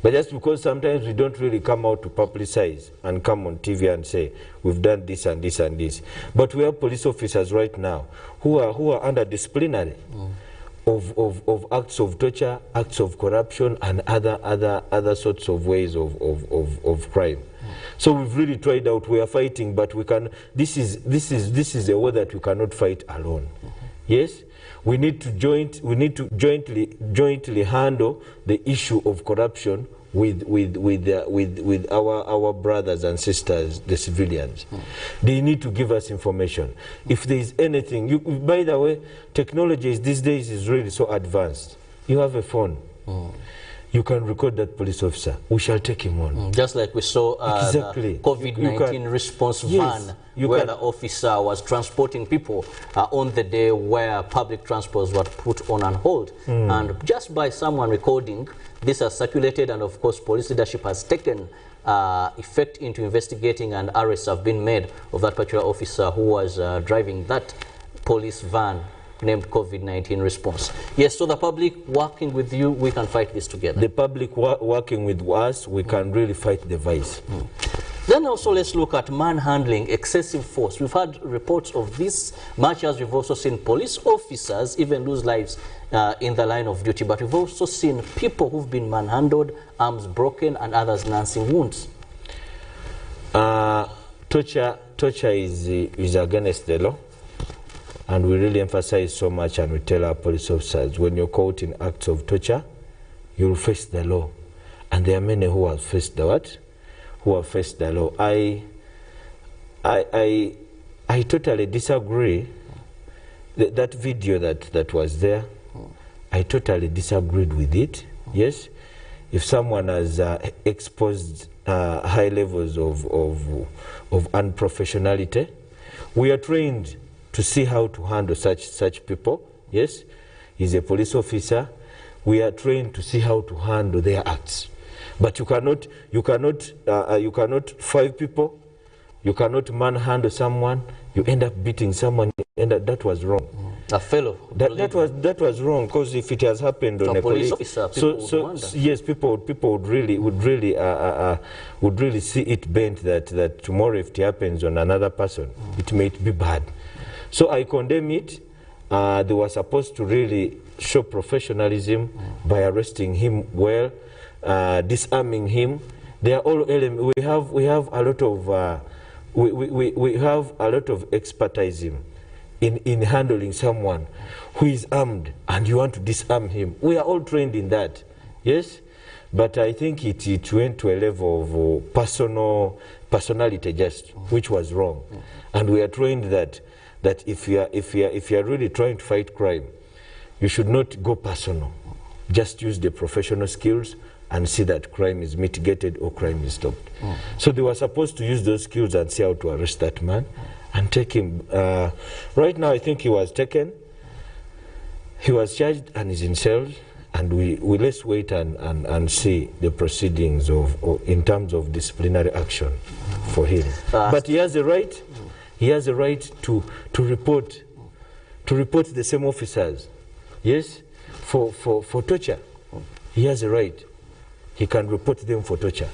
S18: But just because sometimes we don't really come out to publicize and come on TV and say, we've done this and this and this. But we have police officers right now who are under disciplinary of acts of torture, acts of corruption, and other sorts of ways of crime. So we've really tried out. We are fighting, but we can. This is a war that we cannot fight alone. Yes. We need to jointly handle the issue of corruption with our brothers and sisters, the civilians. They need to give us information. If there is anything, by the way, technology these days is really so advanced. You have a phone. You can record that police officer. We shall take him on.
S3: Just like we saw
S18: exactly.
S3: the COVID-19 response van, where the officer was transporting people on the day where public transports were put on hold. And just by someone recording, this has circulated, and of course police leadership has taken effect into investigating, and arrests have been made of that particular officer who was driving that police van named COVID-19 response. Yes, so the public working with you, we can fight this together.
S18: The public working with us, we can really fight the vice.
S3: Then also let's look at manhandling, excessive force. We've had reports of this, much as we've also seen police officers even lose lives in the line of duty, but we've also seen people who've been manhandled, arms broken, and others nursing wounds.
S18: Torture is against the law. And we really emphasize so much, and we tell our police officers, when you're caught in acts of torture, you'll face the law. And there are many who have faced the what? Who have faced the law. I totally disagree. That video that was there, I totally disagreed with it. Yes, if someone has exposed high levels of unprofessionality, we are trained to see how to handle such people. Yes, he's a police officer. We are trained to see how to handle their acts. But you cannot 5 people. You cannot manhandle someone. You end up beating someone, and that was wrong.
S3: A fellow.
S18: That was wrong, because if it has happened on a police
S3: officer,
S18: yes, people would really see it bent that tomorrow if it happens on another person, it may be bad. So I condemn it. They were supposed to really show professionalism by arresting him well, disarming him. They are all elements. We have a lot of expertise in handling someone who is armed and you want to disarm him. We are all trained in that, yes? But I think it went to a level of personality just, which was wrong. And we are trained that if you are really trying to fight crime, you should not go personal. Just use the professional skills and see that crime is mitigated or crime is stopped. So they were supposed to use those skills and see how to arrest that man and take him. Right now, I think he was taken. He was charged and is in cells. And we let's wait and see the proceedings in terms of disciplinary action for him. But he has a right. He has a right to report the same officers, yes, for torture. He has a right. He can report them for torture,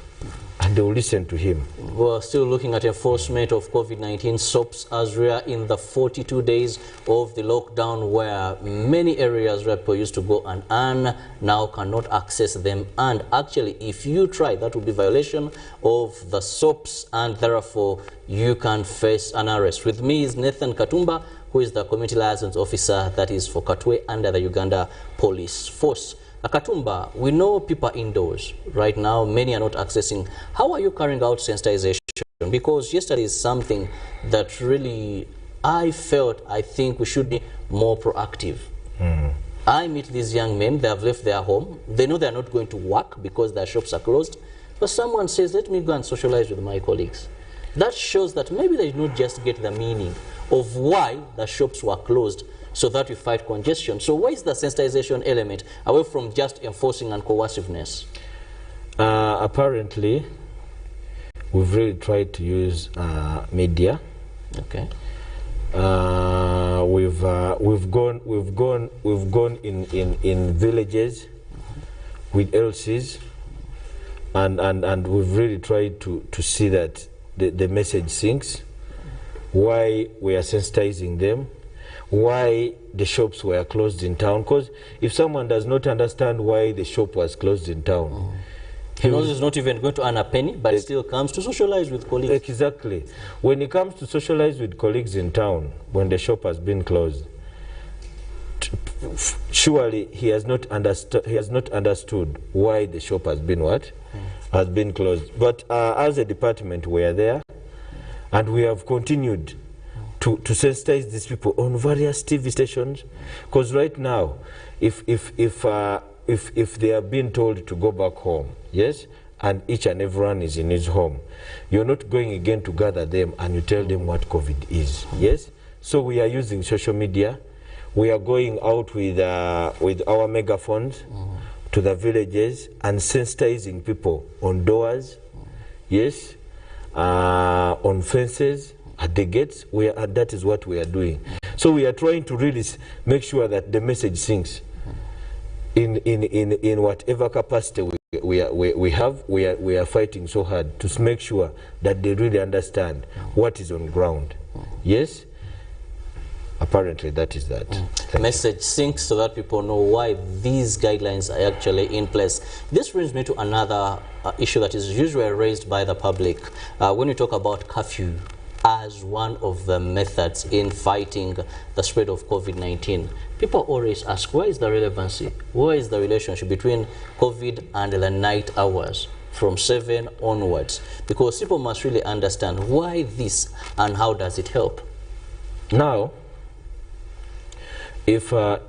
S18: and they will listen to him.
S3: We're still looking at enforcement of COVID-19 SOPs as we are in the 42 days of the lockdown, where many areas where people used to go and earn now cannot access them. And actually, if you try, that would be violation of the SOPs, and therefore you can face an arrest. With me is Nathan Katumba, who is the community liaison officer that is for Katwe under the Uganda Police Force. Katumba, we know people are indoors right now, many are not accessing. How are you carrying out sensitization? Because yesterday is something that really I think we should be more proactive. I meet these young men, they have left their home, they know they're not going to work because their shops are closed, but someone says, let me go and socialize with my colleagues. That shows that maybe they did not just get the meaning of why the shops were closed, so that we fight congestion. So where is the sensitization element away from just enforcing and coerciveness?
S18: Apparently, we've really tried to use media.
S3: Okay.
S18: We've gone in villages with LCs, and we've really tried to see that the message sinks. Why we are sensitizing them, why the shops were closed in town. Because if someone does not understand why the shop was closed in town,
S3: he knows he's not even going to earn a penny, but he still comes to socialize with colleagues.
S18: Exactly. When he comes to socialize with colleagues in town, when the shop has been closed, surely he has not understood why the shop has been has been closed. But as a department, we are there, and we have continued to sensitize these people on various TV stations, because right now, if they are being told to go back home, yes, and each and everyone is in his home, you're not going again to gather them and you tell them what COVID is, yes. So we are using social media. We are going out with our megaphones to the villages and sensitizing people on doors, yes, on fences, at the gates. That is what we are doing. So we are trying to really make sure that the message sinks in whatever capacity we are fighting so hard to make sure that they really understand what is on ground. Yes, apparently that is that.
S3: Message sinks so that people know why these guidelines are actually in place. This brings me to another issue that is usually raised by the public when we talk about curfew as one of the methods in fighting the spread of COVID-19. People always ask, where is the relevancy? Where is the relationship between COVID and the night hours from 7 onwards? Because people must really understand why this and how does it help.
S18: Now, if the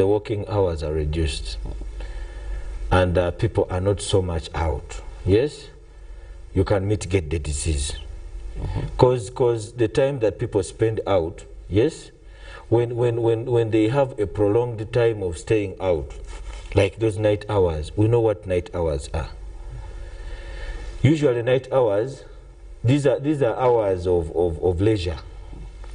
S18: working hours are reduced, and people are not so much out, yes, you can mitigate the disease. Because the time that people spend out, yes, when they have a prolonged time of staying out, like those night hours, we know what night hours are. Usually night hours, these are hours of leisure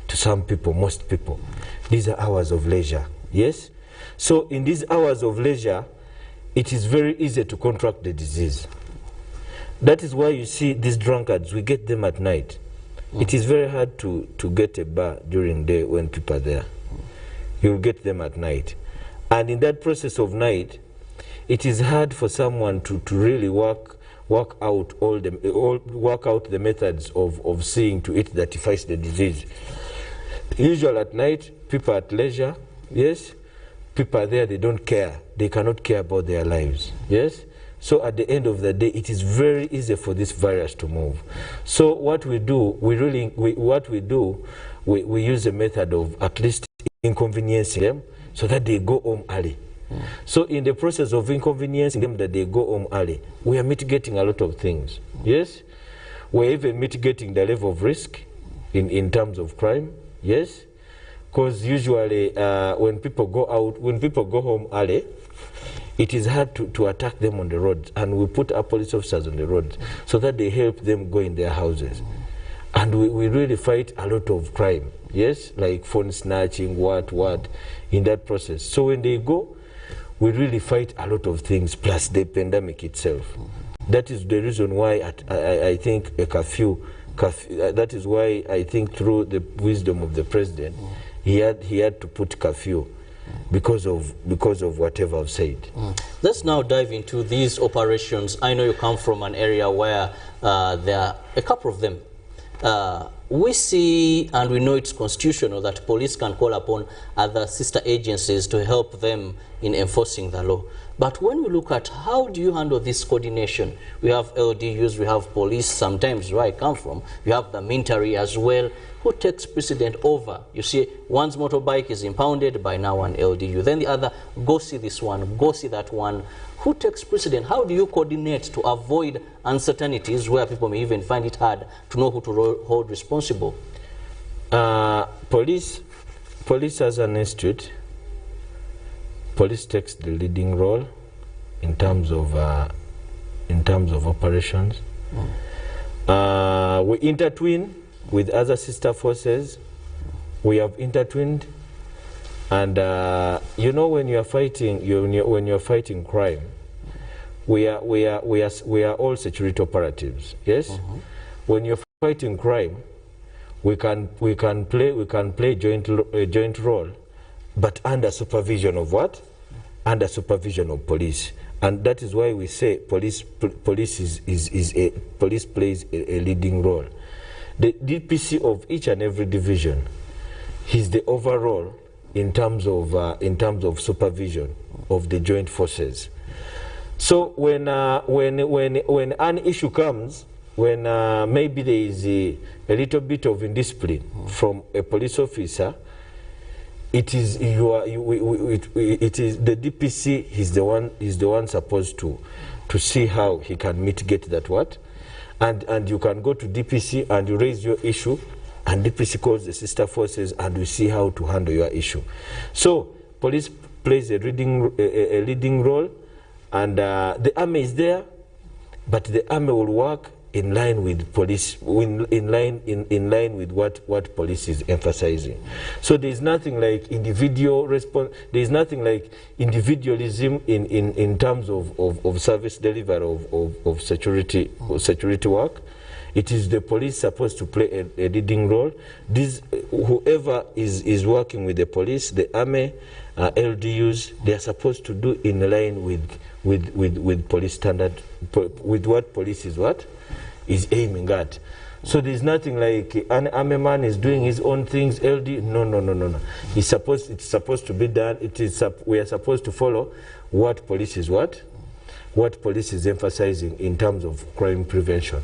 S18: to some people, most people. These are hours of leisure, yes? So in these hours of leisure, it is very easy to contract the disease. That is why you see these drunkards, we get them at night. It is very hard to get a bar during the day when people are there. You'll get them at night. And in that process of night, it is hard for someone to really work work out the methods of seeing to it that it fights the disease. Usually at night, people at leisure, yes, people are there, they don't care. They cannot care about their lives, yes? So at the end of the day, it is very easy for this virus to move. So what we do, we use a method of at least inconveniencing them so that they go home early. So in the process of inconveniencing them that they go home early, we are mitigating a lot of things, yes? We're even mitigating the level of risk in terms of crime, yes? Because usually when people go home early, it is hard to attack them on the road, and we put our police officers on the road so that they help them go in their houses. And we really fight a lot of crime, yes, like phone snatching, what, in that process. So when they go, we really fight a lot of things, plus the pandemic itself. That is the reason why I think a curfew, that is why I think through the wisdom of the president, he had to put curfew. Because of whatever I've said.
S3: Let's now dive into these operations. I know you come from an area where there are a couple of them. We see and we know it's constitutional that police can call upon other sister agencies to help them in enforcing the law. But when we look at how do you handle this coordination, we have LDUs, we have police, sometimes where I come from, we have the military as well. Who takes precedent over? You see, one's motorbike is impounded by now an LDU. Then the other, go see this one, go see that one. Who takes precedent? How do you coordinate to avoid uncertainties where people may even find it hard to know who to hold responsible?
S18: Police as an institute, police takes the leading role in terms of operations. We intertwine with other sister forces. We have intertwined, and you know, when you are fighting, when you're fighting crime, we are all security operatives. Yes, when you're fighting crime, we can play joint role, but under supervision of what? Under supervision of police. And that is why we say police plays a leading role. The DPC of each and every division is the overall in terms of supervision of the joint forces. So when an issue comes, when maybe there is a little bit of indiscipline from a police officer, it is the DPC is the one supposed to see how he can mitigate that and you can go to DPC and you raise your issue, and DPC calls the sister forces and we see how to handle your issue. So police plays a leading role, and the army is there, but the army will work in line with police, in line with what police is emphasizing. So there is nothing like individual response. There is nothing like individualism in terms of service delivery of security work. It is the police supposed to play a leading role. Whoever is working with the police, the army, LDUs, they are supposed to do in line with police standard, with what police is aiming at. So there's nothing like an army man is doing his own things, LD. No. It's supposed to be done. We are supposed to follow what police is emphasizing in terms of crime prevention.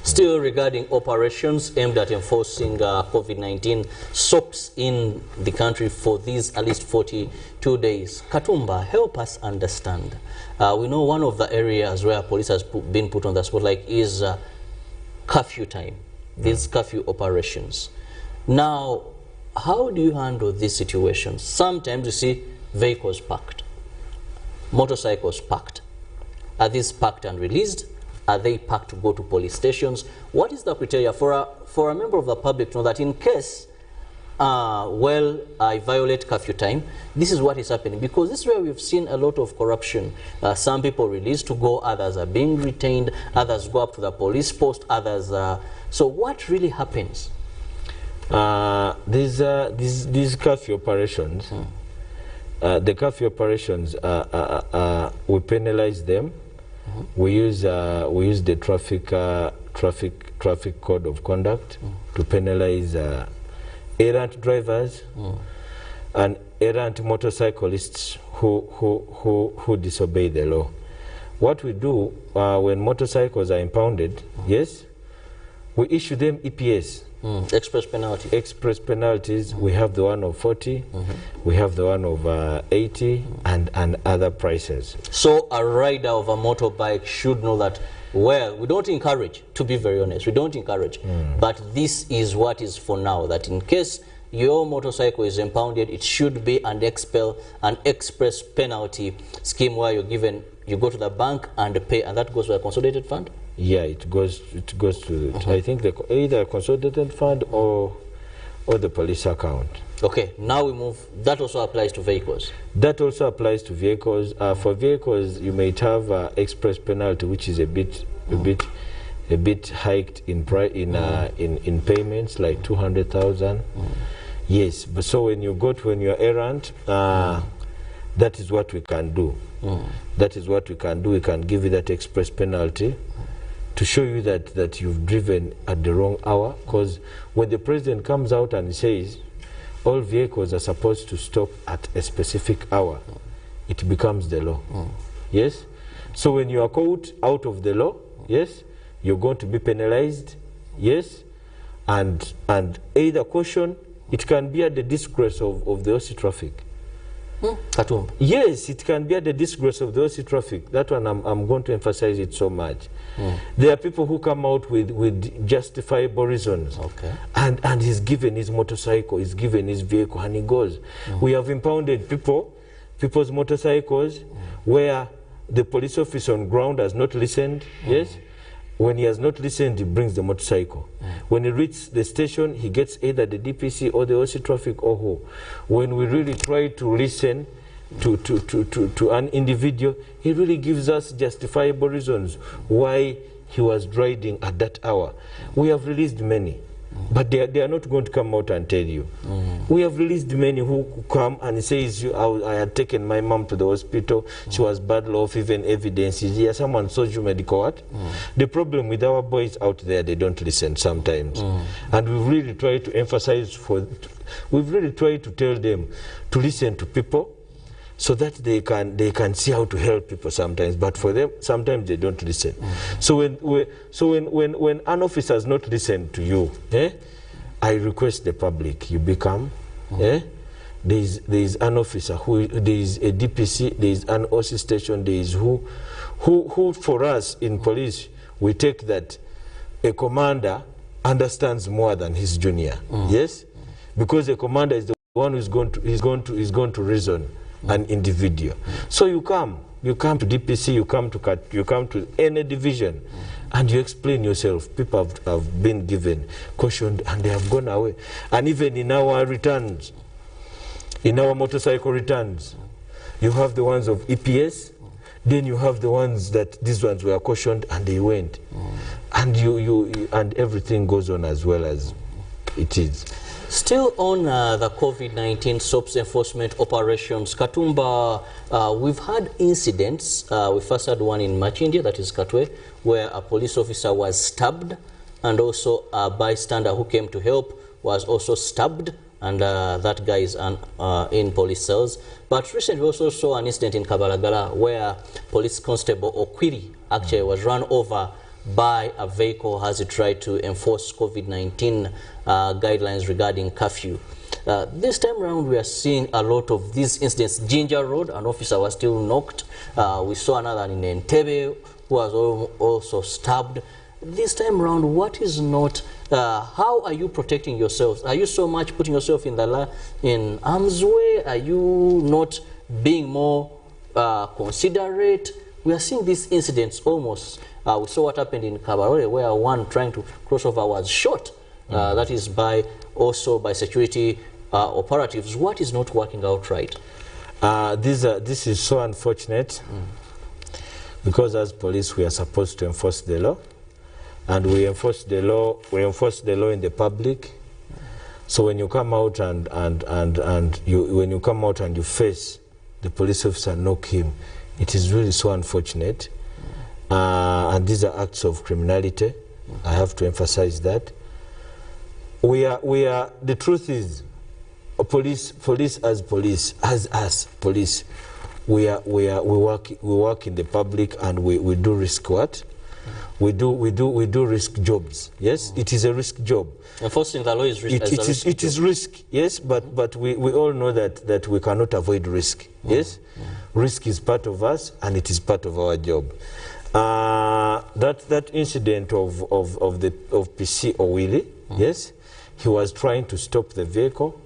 S3: Still regarding operations aimed at enforcing COVID-19 SOPs in the country for these at least 42 days. Katumba, help us understand. We know one of the areas where police has been put on the spotlight is curfew time, these curfew operations. Now, how do you handle these situations? Sometimes you see vehicles parked, motorcycles parked. Are these parked and released? Are they parked to go to police stations? What is the criteria for a member of the public to know that in case, I violate curfew time, this is what is happening? Because this is where we've seen a lot of corruption. Some people released to go, others are being retained, others go up to the police post, others so what really happens?
S18: These curfew operations, the curfew operations, we penalize them We use the traffic code of conduct to penalize errant drivers and errant motorcyclists who disobey the law. What we do when motorcycles are impounded, yes, we issue them EPS.
S3: Express penalty.
S18: Express penalties. We have the one of 40, we have the one of 80, and other prices.
S3: So a rider of a motorbike should know that, well, we don't encourage, to be very honest, we don't encourage, but this is what is for now, that in case your motorcycle is impounded, it should be an express penalty scheme where you go to the bank and pay, and that goes to a consolidated fund?
S18: Yeah, it goes to I think either a consolidated fund or the police account.
S3: Okay, now we move. That also applies to vehicles.
S18: That also applies to vehicles. For vehicles, you might have express penalty, which is a bit hiked in in payments, like 200,000. Yes, but so when you're errant, that is what we can do. That is what we can do. We can give you that express penalty to show you that you've driven at the wrong hour. Because when the president comes out and says all vehicles are supposed to stop at a specific hour, it becomes the law. Yes? So when you are caught out of the law, yes, you're going to be penalized, yes, and either caution, it can be at the disgrace of the OC traffic.
S3: Katumba.
S18: Yes, it can be at the disgrace of the OC traffic. That one, I'm going to emphasize it so much. There are people who come out with justifiable reasons.
S3: Okay.
S18: And he's given his motorcycle, he's given his vehicle, and he goes. We have impounded people's motorcycles where the police officer on ground has not listened, yes? When he has not listened, he brings the motorcycle. When he reaches the station, he gets either the DPC or the OC traffic or who. When we really try to listen to an individual, he really gives us justifiable reasons why he was riding at that hour. We have released many, but they are not going to come out and tell you. We have released many who come and says, I had taken my mom to the hospital, she was battle off, even evidences. Yeah, someone saw you medical what? The problem with our boys out there, they don't listen sometimes. And we've really tried to emphasize we've really tried to tell them to listen to people so that they can see how to help people sometimes. But for them, sometimes they don't listen. So when an officer has not listened to you, I request the public, you become, there is an officer, there is a DPC, there is an OC station, there is who for us in police, we take that a commander understands more than his junior, yes? Because a commander is the one who's going to reason an individual. So you come to DPC, you come to any division, and you explain yourself. People have been given, cautioned, and they have gone away. And even in our returns, in our motorcycle returns, you have the ones of EPS, then you have the ones that these ones were cautioned and they went. And and everything goes on as well as it is.
S3: Still on the COVID-19 SOPs enforcement operations, Katumba, we've had incidents. We first had one in Machindia, that is Katwe, where a police officer was stabbed, and also a bystander who came to help was also stabbed, and that guy is in police cells. But recently we also saw an incident in Kabalagala where Police Constable Okwiri actually was run over by a vehicle as it tried to enforce COVID-19 guidelines regarding curfew. This time around, we are seeing a lot of these incidents. Ginger Road, an officer was still knocked. We saw another in Entebbe who was also stabbed. This time around, what is not, how are you protecting yourselves? Are you so much putting yourself in harm's way? Are you not being more considerate? We are seeing these incidents almost. We saw what happened in Kabarole, where one trying to cross over was shot. That is also by security operatives. What is not working out right?
S18: This is so unfortunate because as police we are supposed to enforce the law, and we enforce the law. We enforce the law in the public. So when you come out when you come out and you face the police officer, knock him, it is really so unfortunate. and these are acts of criminality. I have to emphasize that. The truth is, police as us, police, we work in the public, and we do risk what? We do risk jobs. Yes, it is a risk job.
S3: Enforcing the law is risk.
S18: It is risk. Yes, but we all know that we cannot avoid risk. Yes, risk is part of us, and it is part of our job. That incident of PC Owili, yes, he was trying to stop the vehicle,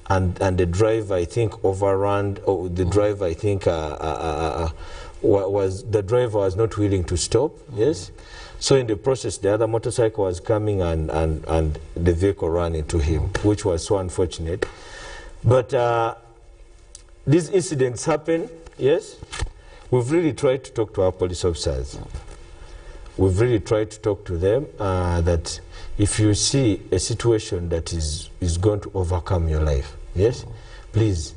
S18: and the driver, I think, overran. Or the driver, I think, the driver was not willing to stop. Yes, so in the process, the other motorcycle was coming, and the vehicle ran into him, which was so unfortunate. But these incidents happen. Yes, we've really tried to talk to our police officers. We've really tried to talk to them that if you see a situation that is going to overcome your life, yes, please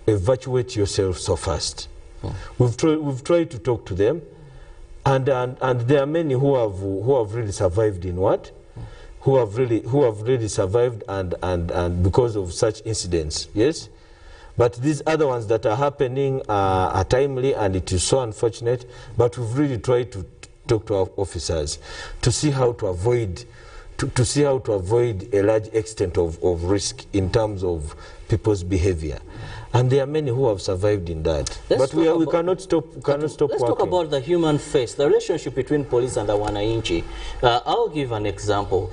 S18: evacuate yourself so fast. We've tried to talk to them, and there are many who have really survived in what? Who have really survived and because of such incidents, yes. But these other ones that are happening are timely, and it is so unfortunate. But we've really tried to talk to our officers to see how to avoid a large extent of risk in terms of people's behavior. And there are many who have survived in that. But we cannot stop. Let's
S3: talk about the human face, the relationship between police and the wananchi. I'll give an example.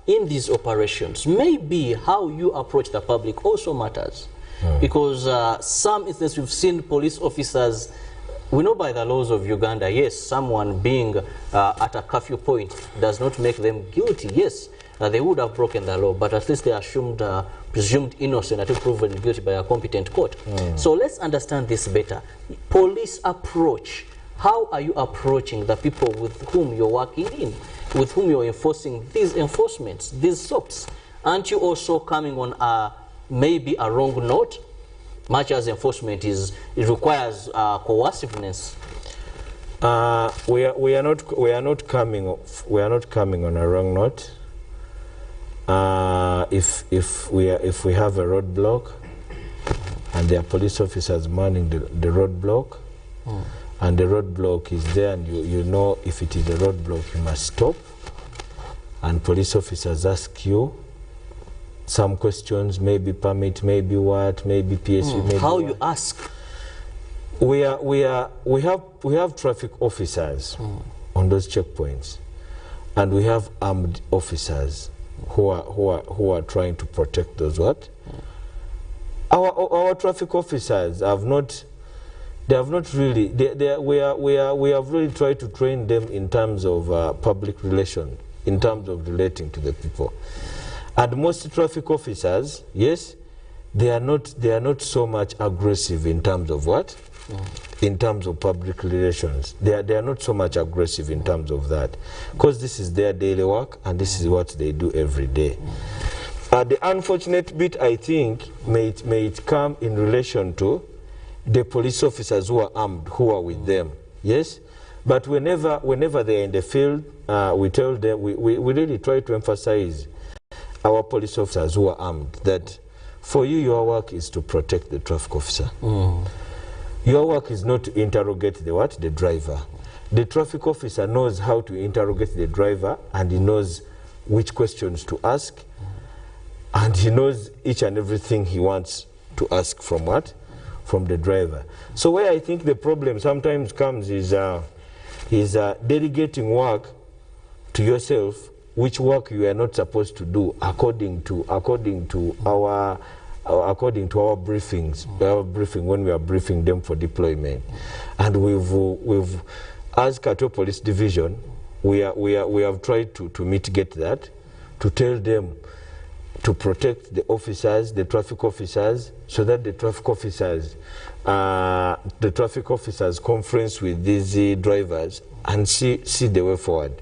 S3: In these operations, maybe how you approach the public also matters. Because some instances we've seen police officers, we know by the laws of Uganda, yes, someone being at a curfew point does not make them guilty. Yes, they would have broken the law, but at least they are presumed innocent until proven guilty by a competent court. So let's understand this better. Police approach. How are you approaching the people with whom you're working in, with whom you're enforcing these enforcements, these SOPs? Aren't you also coming on maybe a wrong note, much as enforcement it requires coerciveness?
S18: We are not coming on a wrong note. If we have a roadblock and there are police officers manning the roadblock, and the roadblock is there, and you know if it is a roadblock you must stop, and police officers ask you some questions, maybe permit, maybe what, maybe PSU, maybe
S3: how
S18: what.
S3: You ask?
S18: We have traffic officers on those checkpoints, and we have armed officers who are trying to protect those what. Our traffic officers have not. They have not really. We have really tried to train them in terms of public relation, in terms of relating to the people. And most traffic officers, yes, they are not so much aggressive in terms of what? In terms of public relations. They are not so much aggressive in terms of that. Because this is their daily work, and this is what they do every day. The unfortunate bit, I think, may it come in relation to the police officers who are armed, who are with them. Yes? But whenever they are in the field, we tell them, we really try to emphasize our police officers who are armed, that for you, your work is to protect the traffic officer. Your work is not to interrogate the driver. The traffic officer knows how to interrogate the driver, and he knows which questions to ask, and he knows each and everything he wants to ask from what? From the driver. So where I think the problem sometimes comes is delegating work to yourself, which work you are not supposed to do according to our briefings, our briefing when we are briefing them for deployment. And we've as Kato Police Division, we have tried to mitigate that, to tell them to protect the officers, the traffic officers, so that the traffic officers conference with these drivers and see the way forward.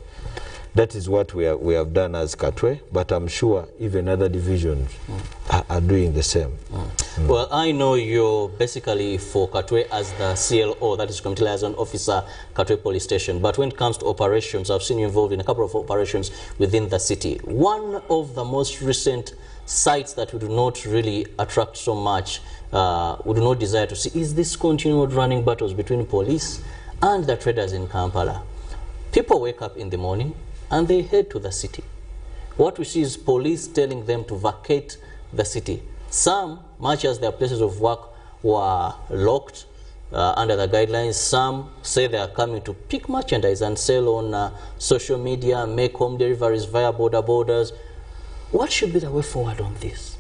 S18: That is what we have done as Katwe, but I'm sure even other divisions are doing the same.
S3: Well, I know you're basically for Katwe as the CLO, that is Community Liaison Officer, Katwe Police Station. But when it comes to operations, I've seen you involved in a couple of operations within the city. One of the most recent sites that we do not really attract so much, we do not desire to see, is this continued running battles between police and the traders in Kampala. People wake up in the morning and they head to the city. What we see is police telling them to vacate the city. Some, much as their places of work were locked under the guidelines, some say they are coming to pick merchandise and sell on social media, make home deliveries via borders. What should be the way forward on this?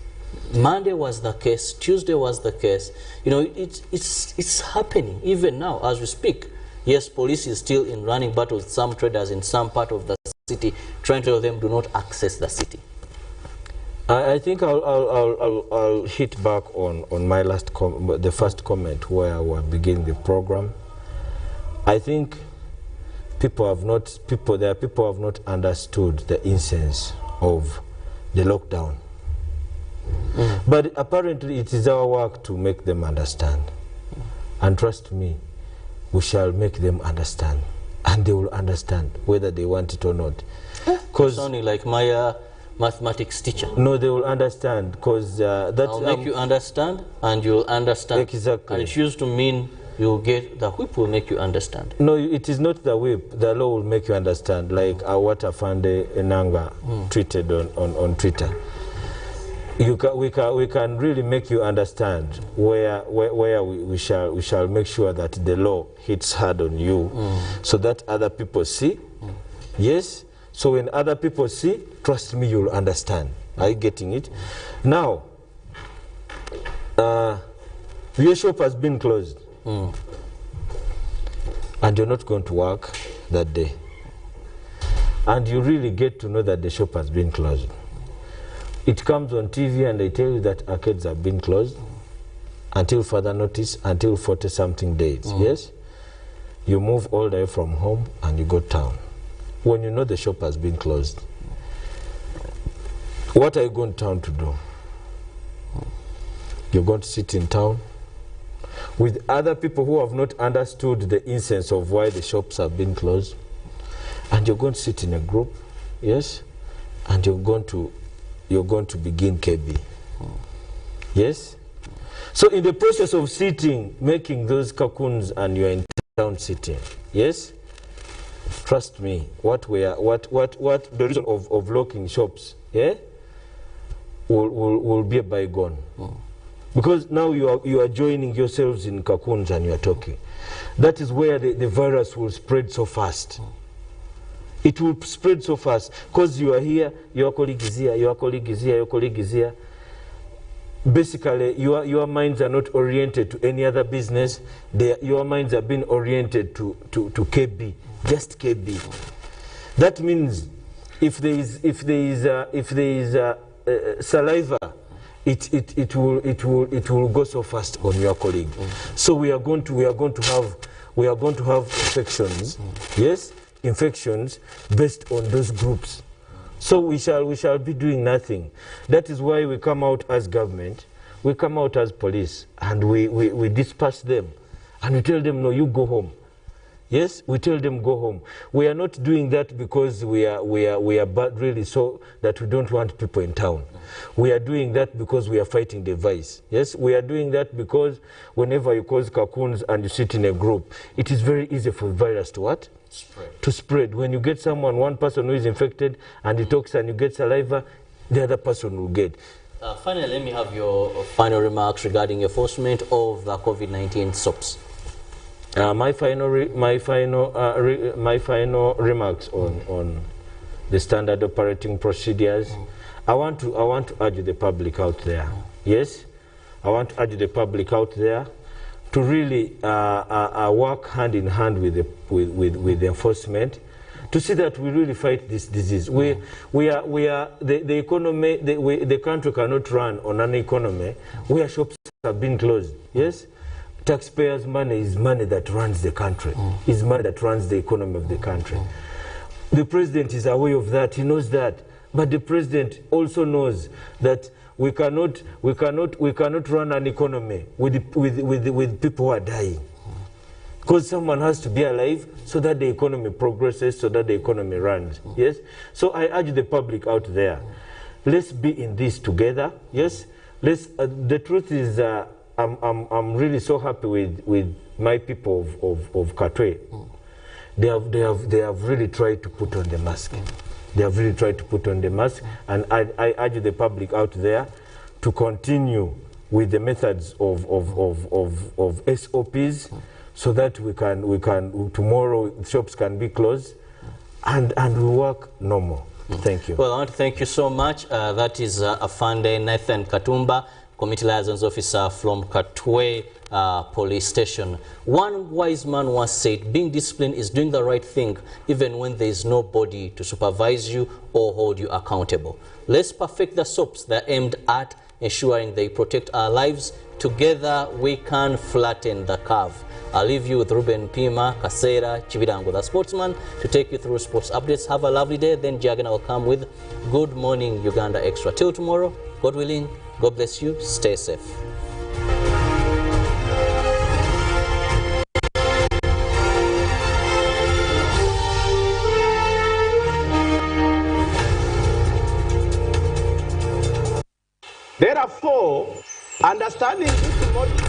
S3: Monday was the case, Tuesday was the case. You know, it's happening even now as we speak. Yes, police is still in running battles with some traders in some part of the city, trying to tell them do not access the city.
S18: I think I'll hit back on my the first comment where we're beginning the program. I think people have not understood the essence of the lockdown. But apparently it is our work to make them understand. And trust me, we shall make them understand. And they will understand whether they want it or not.
S3: Sounding like my mathematics teacher.
S18: No, they will understand because
S3: I'll make you understand and you'll understand.
S18: Exactly.
S3: And it used to mean you'll get, the whip will make you understand.
S18: No, it is not the whip. The law will make you understand, like what Afande Enanga tweeted on Twitter. We can really make you understand where we shall make sure that the law hits hard on you, so that other people see. Yes. So when other people see, trust me, you'll understand. Are you getting it? Now, your shop has been closed, and you're not going to work that day, and you really get to know that the shop has been closed. It comes on TV and they tell you that arcades have been closed until further notice, until 40-something days. Yes? You move all the way from home and you go town. When you know the shop has been closed, what are you going town to do? You're going to sit in town with other people who have not understood the essence of why the shops have been closed, and you're going to sit in a group, yes, and you're going to begin KB. Yes? So in the process of sitting, making those cocoons, and you're in town sitting, yes? Trust me, what the reason of locking shops, yeah, will be a bygone. Because now you are joining yourselves in cocoons and you are talking. That is where the virus will spread so fast. It will spread so fast because you are here, your colleague is here, your colleague is here, your colleague is here. Basically, your minds are not oriented to any other business. Your minds are being oriented to KB, just KB. That means if there is saliva, it will go so fast on your colleague. So we are going to have infections. Yes. Infections based on those groups. So we shall be doing nothing. That is why we come out as government, we come out as police, and we disperse them, and we tell them, no, you go home. Yes, we tell them go home. We are not doing that because we are bad really so that we don't want people in town. We are doing that because we are fighting the virus. Yes, we are doing that because whenever you cause cocoons and you sit in a group, it is very easy for the virus to what? To spread. When you get one person who is infected and he talks and you get saliva, the other person will get.
S3: Finally, let me have your final remarks regarding enforcement of the COVID-19 SOPs.
S18: My final remarks on the standard operating procedures. I want to urge the public out there. Yes, I want to urge the public out there to really work hand in hand with the enforcement to see that we really fight this disease. The economy, the country cannot run on an economy where shops have been closed. Yes, taxpayers' money is money that runs the country. Is money that runs the economy of the country. The president is aware of that. He knows that, but the president also knows that we cannot run an economy with people who are dying. Because someone has to be alive so that the economy progresses, so that the economy runs. Yes. So I urge the public out there, let's be in this together. Yes. Let's. The truth is, I'm really so happy with my people of Katwe. They have really tried to put on the mask. They have really tried to put on the mask, and I urge the public out there to continue with the methods of SOPs. So that we can tomorrow shops can be closed and we work normal. Thank you.
S3: Well, I want to thank you so much. That is Afande Nathan Katumba, Community Liaisons Officer from Katwe Police Station. One wise man once said, being disciplined is doing the right thing even when there is nobody to supervise you or hold you accountable. Let's perfect the SOPs that are aimed at ensuring they protect our lives. Together we can flatten the curve. I'll leave you with Ruben Pima, Kasera, Chividango, the sportsman, to take you through sports updates. Have a lovely day. Then Jagana will come with Good Morning Uganda Extra. Till tomorrow, God willing, God bless you. Stay safe.
S9: Therefore, understanding this